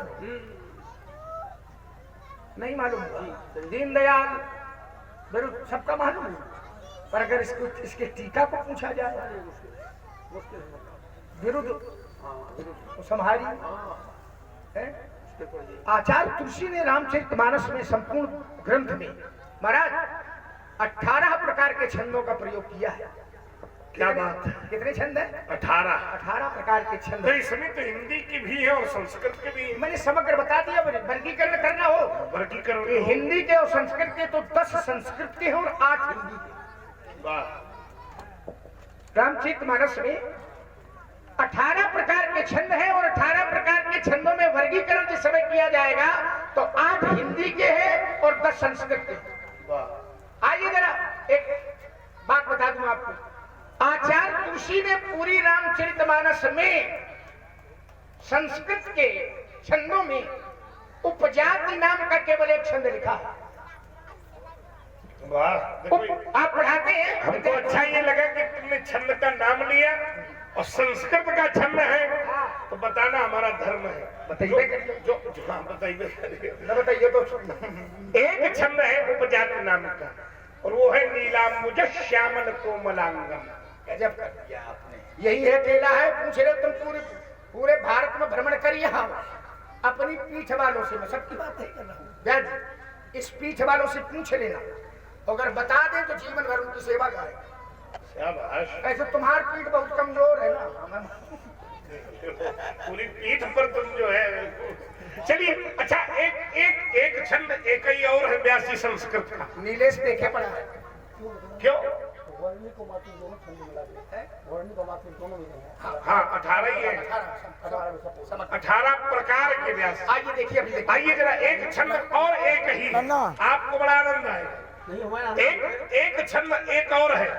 नहीं मालूम। दीनदयाल बिल्कुल सबका मालूम है, पर अगर इसके टीका को पूछा जाए विरुद्ध संहारी है। आचार्य तुलसी ने रामचरितमानस में संपूर्ण ग्रंथ में महाराज 18 प्रकार के छंदों का प्रयोग किया है। क्या बात है, कितने छंद है? 18 प्रकार के छंद। तो इसमें तो हिंदी की भी है और संस्कृत के भी। मैंने समग्र बता दिया, वर्गीकरण करना हो वर्गीकरण ये हिंदी के और संस्कृत के तो 10 संस्कृत के हैं और 8 हिंदी के। रामचरितमानस में 18 प्रकार के छंद हैं और 18 प्रकार के छंदों में वर्गीकरण जिस समय किया जाएगा तो 8 हिंदी के हैं और 10 संस्कृत के। आइए जरा एक बात बता दूं आपको। आचार्य तुलसी ने पूरी रामचरितमानस में संस्कृत के छंदों में उपजाति नाम का केवल एक छंद लिखा है। वाह, आप पढ़ाते हैं, हमको अच्छा ये लगा कि तुमने छंद का नाम लिया और संस्कृत का छंद है तो बताना हमारा धर्म है। बताइए जो हाँ बताइए, न बताइए तो एक छंद है उपजाति नाम का और वो है नीलाम्बुज श्यामल कोमलांगम। गजब कर दिया आपने। यही है केला है, पूछ रहे हो तुम पूरे भारत में भ्रमण करिए अपनी पीठ वालों से, मैं सबकी बात नहीं कर रहा हूँ, इस पीठ वालों से पूछ लेना, अगर बता दे तो जीवन भर उनकी सेवा करें। ऐसे तुम्हारी पीठ बहुत कमजोर है ना, पूरी पीठ पर तुम जो है। चलिए अच्छा, एक छंद एक ही और है व्यास जी संस्कृत का। नीलेश देखे पड़ा है क्यों? हाँ 18 ही है, 18 प्रकार के व्यास। आइए देखिए, अभी देखिए। आइए जरा एक छंद और एक ही, आपको बड़ा आनंद आएगा। एक छंद एक और है,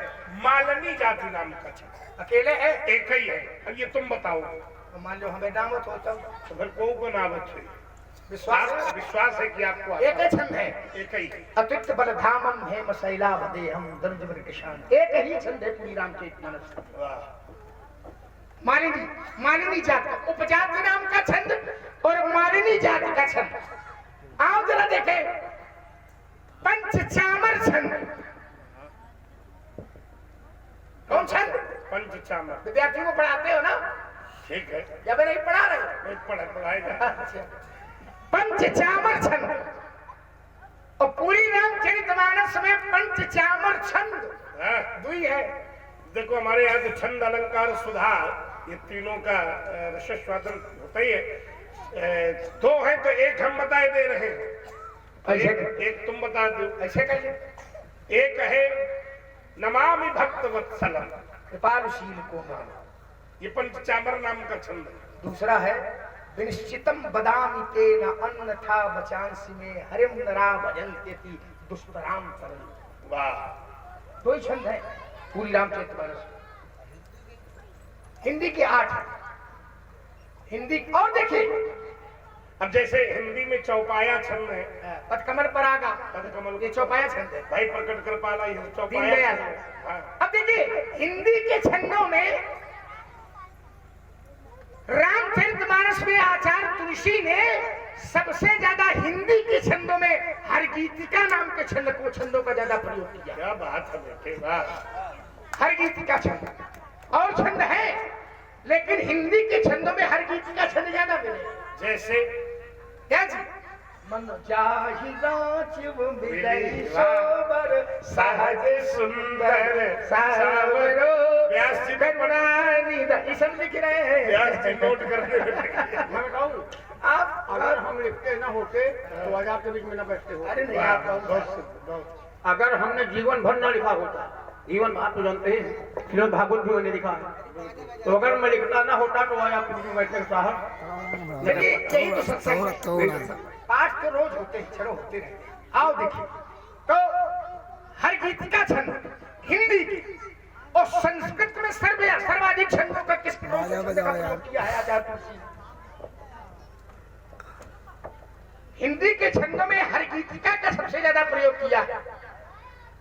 मालनी जाति नाम का छंद। अकेले है? एक ही है। अब ये तुम बताओ, मान लो हमें नामत होता तो फिर को नामत है? विश्वास है कि आपको एक ही छंद है, एक ही। अतिरिक्त बलधामम है मसैला बदे हम दर्द बर किसान, एक ही छंद है पूरी रामचरितमानस। मालिनी जात का उपजाति नाम का छंद और मालिनी जाति का छंद। आओ जरा देखे पंचचामर छंद। कौन छंद? पंचचामर। विद्यार्थियों को पढ़ाते हो ना? ठीक है, या मैं नहीं पढ़ा रहे? पढ़ाएगा। पंचचामर छंद और पूरी रामचरितमानस में पंचचामर छंद दुई है। देखो हमारे यहाँ जो छंद अलंकार सुधार ये तीनों का रसस्वादन होता ही है। 2 है तो एक हम बताए दे रहे हैं, एक तुम बता दो। ऐसे कहिए। एक है नमामि भक्त वत्सलम, कृपालुशील को। ये पंचचामर नाम का छंद है। दूसरा है विनिश्चितम बदामि तेन अन्यथा बचांसि में हरिम नरा भजन्त्यति दुष्पराम तरल। वाह, 2 छंद है पूरी रामचरितमानस। हिंदी के 8 है हिंदी। और देखिए अब जैसे हिंदी में चौपाया छंद है, पदकमल परागा, पदकमल, ये चौपाया छंद है। भाई प्रकट कर पाला ये चौपाया दीनदयाल। छंद है। अब देखिए हिंदी के छंदों में रामचरितमानस में आचार्य तुलसी ने सबसे ज्यादा हिंदी के छंदों में हरगीतिका नाम के छंदों का ज्यादा प्रयोग किया। क्या बात है बेटे, वाह। हरगीतिका छंद और छंद है, लेकिन हिंदी के छंदों में हरगीतिका छंद ज्यादा मिले। जैसे क्या जी? मन जाहि रांचव मिलई सोबर सहज सुंदर सावरो व्यास जी करुणानिध। ये सब लिख रहे हैं। व्यास जी नोट कर रहे मैं बताऊं, आप अगर हम लिखते न होते तो आज आपके बीच में न बैठते हो। अरे नहीं, आप बहुत अगर हमने जीवन भर न लिखा होता, जीवन आप तो जानते हैं श्रीमद् भागवत भी मैंने लिखा है, तो अगर मैं लिखता ना होता तो आज आपके बीच में बैठने का साहब। देखिए यही तो सत्संग है। पाठ तो रोज होते हैं, चलो होते रहते हैं। आओ देखिए तो हरगीतिका छंद हिंदी की और संस्कृत में सर्वाधिक छंदों का किस प्रयोग किया है आचार्य तुलसी? हिंदी के छंदों में हरगीतिका का सबसे ज्यादा प्रयोग किया है।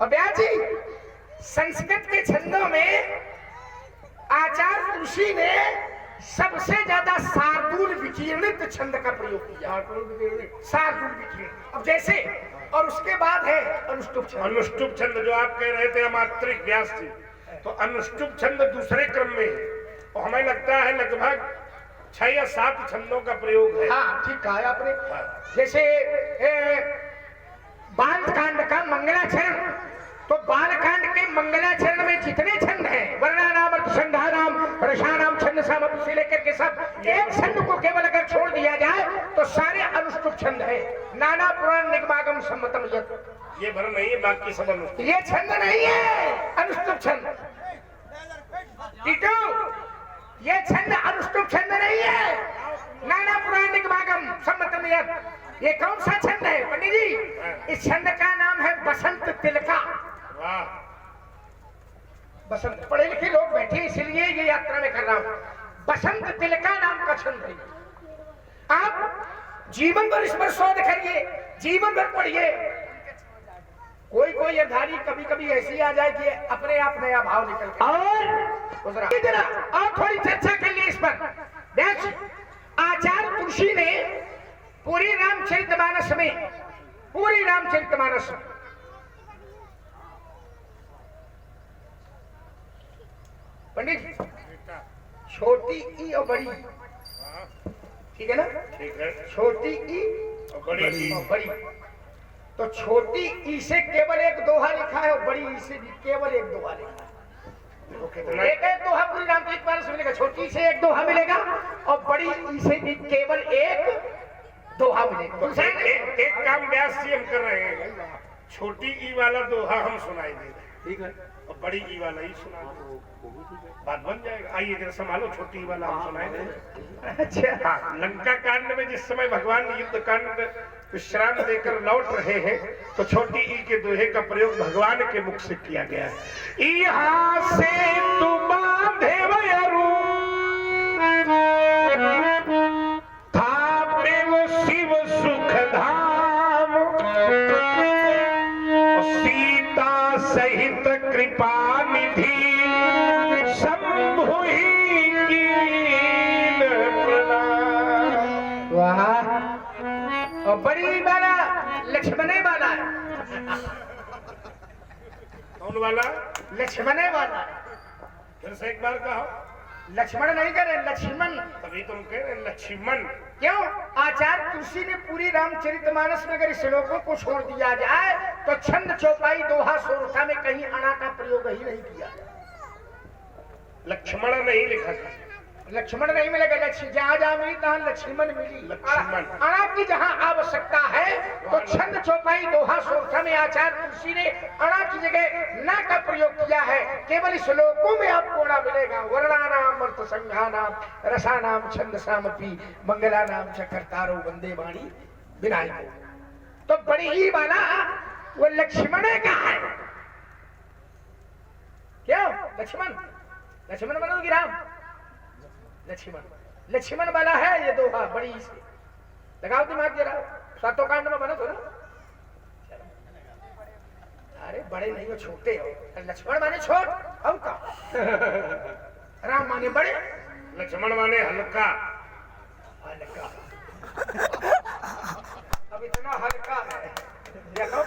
और ब्यास जी संस्कृत के छंदों में आचार्य तुलसी ने सबसे ज्यादा शार्दूल विकीर्णित छंद का प्रयोग किया। शार्दूल विकीर्णित। अब जैसे और उसके बाद है अनुष्टुप छंद। अनुष्टुप छंद जो आप कह रहे थे अमात्रिक व्यास जी, तो अनुष्टुप छंद दूसरे क्रम में है और हमें लगता है लगभग 6 या 7 छंदों का प्रयोग है। हाँ ठीक कहा आपने। जैसे बालकांड का मंगलाचरण, तो बालकांड के मंगलाचरण में जितने छंद हैं वर्णानाम संधानाम रसानाम छंद सामप से लेकर के सब, एक छंद को केवल अगर छोड़ दिया जाए तो सारे अनुष्टुप छंद है। नाना पुराण निगमागम सम्मतम यत्, ये भर नहीं है, बाकी सब अनुष्टुप। ये छंद नहीं है अनुष्टुप छंद। टीटू ये छंद अनुष्टुप छंद नहीं है। नाना पुराण निगमागम सम्मतम यत्, ये कौन सा छंद है पंडित जी? इस छंद का नाम है बसंत तिलका। वाह, बसंत पढ़े लिखे लोग बैठे इसलिए ये यात्रा में कर रहा हूं। बसंत तिलका नाम का छंद है। आप जीवन भर इस पर शोध करिए, जीवन भर पढ़िए। कोई कोई अधारी कभी कभी ऐसी आ जाए कि अपने आप नया भाव निकल के और थोड़ी चर्चा कर ली इस पर। आचार्य तुलसी ने पूरी रामचरितमानस में, पूरी रामचरितमानस पंडित छोटी ई और बड़ी, ठीक है ना? ठीक है। छोटी ई और बड़ी और बड़ी, तो छोटी ई से केवल एक दोहा लिखा है और बड़ी ई से भी केवल एक दोहा लिखा है। एक दोहा पूरी रामचरितमानस में मिलेगा, छोटी से एक दोहा मिलेगा और बड़ी ई से भी केवल एक दोहा मिलेगा। एक काम व्यास जी हम कर रहे हैं, छोटी ई वाला दोहा हम सुनाई दे रहे हैं, ठीक है, और बड़ी ई वाला ही सुना दो, बात बन जाएगा। आइए जरा संभालो, छोटी ई वाला हम सुनाई दे। अच्छा हाँ, लंका कांड में जिस समय भगवान युद्ध कांड विश्राम देकर लौट रहे हैं तो छोटी ई के दोहे का प्रयोग भगवान के मुख से किया गया है। यहाँ से तू बांधे वयरू थापे वो शिव सुख धाम, सीता सहित कृपा निधि शंभु ही कीन प्रणाम। वाह, और बड़ी वाला लक्ष्मणे वाला है। कौन वाला? लक्ष्मणे वाला। फिर से एक बार कहो। लक्ष्मण नहीं करे, लक्ष्मण। तभी तुम कह रहे लक्ष्मण। क्यों? आचार्य तुलसी ने पूरी रामचरितमानस में अगर श्लोकों को छोड़ दिया जाए तो छंद चौपाई दोहा सोरठा में कहीं अना का प्रयोग ही नहीं किया। लक्ष्मण नहीं लिखा था, लक्ष्मण नहीं मिलेगा। जहाँ जहाँ मिली तहाँ लक्ष्मण मिली। लक्ष्मण। अना की जहाँ आवश्यकता है तो छंद चौपाई दोहा सोरठा में आचार्य तुलसी ने अना की जगह ना का प्रयोग किया है। केवल श्लोकों में आपको अना मिलेगा। वर्णानाम अर्थ संघानाम रसानाम छंद सामपी मंगलानाम चकर्तारो वंदे वाणी विनायक। तो बड़ी ही वाला वो लक्ष्मण का है। क्या लक्ष्मण? लक्ष्मण बनोगी राम? लक्ष्मण, लक्ष्मण वाला है ये दोहा बड़ी से। लगाओ दिमाग जरा, सातों कांड में बनो तो ना। अरे बड़े नहीं हो, छोटे हो। लक्ष्मण माने छोट, अब का राम माने बड़े, लक्ष्मण माने हल्का। हल्का अब इतना हल्का है, देखो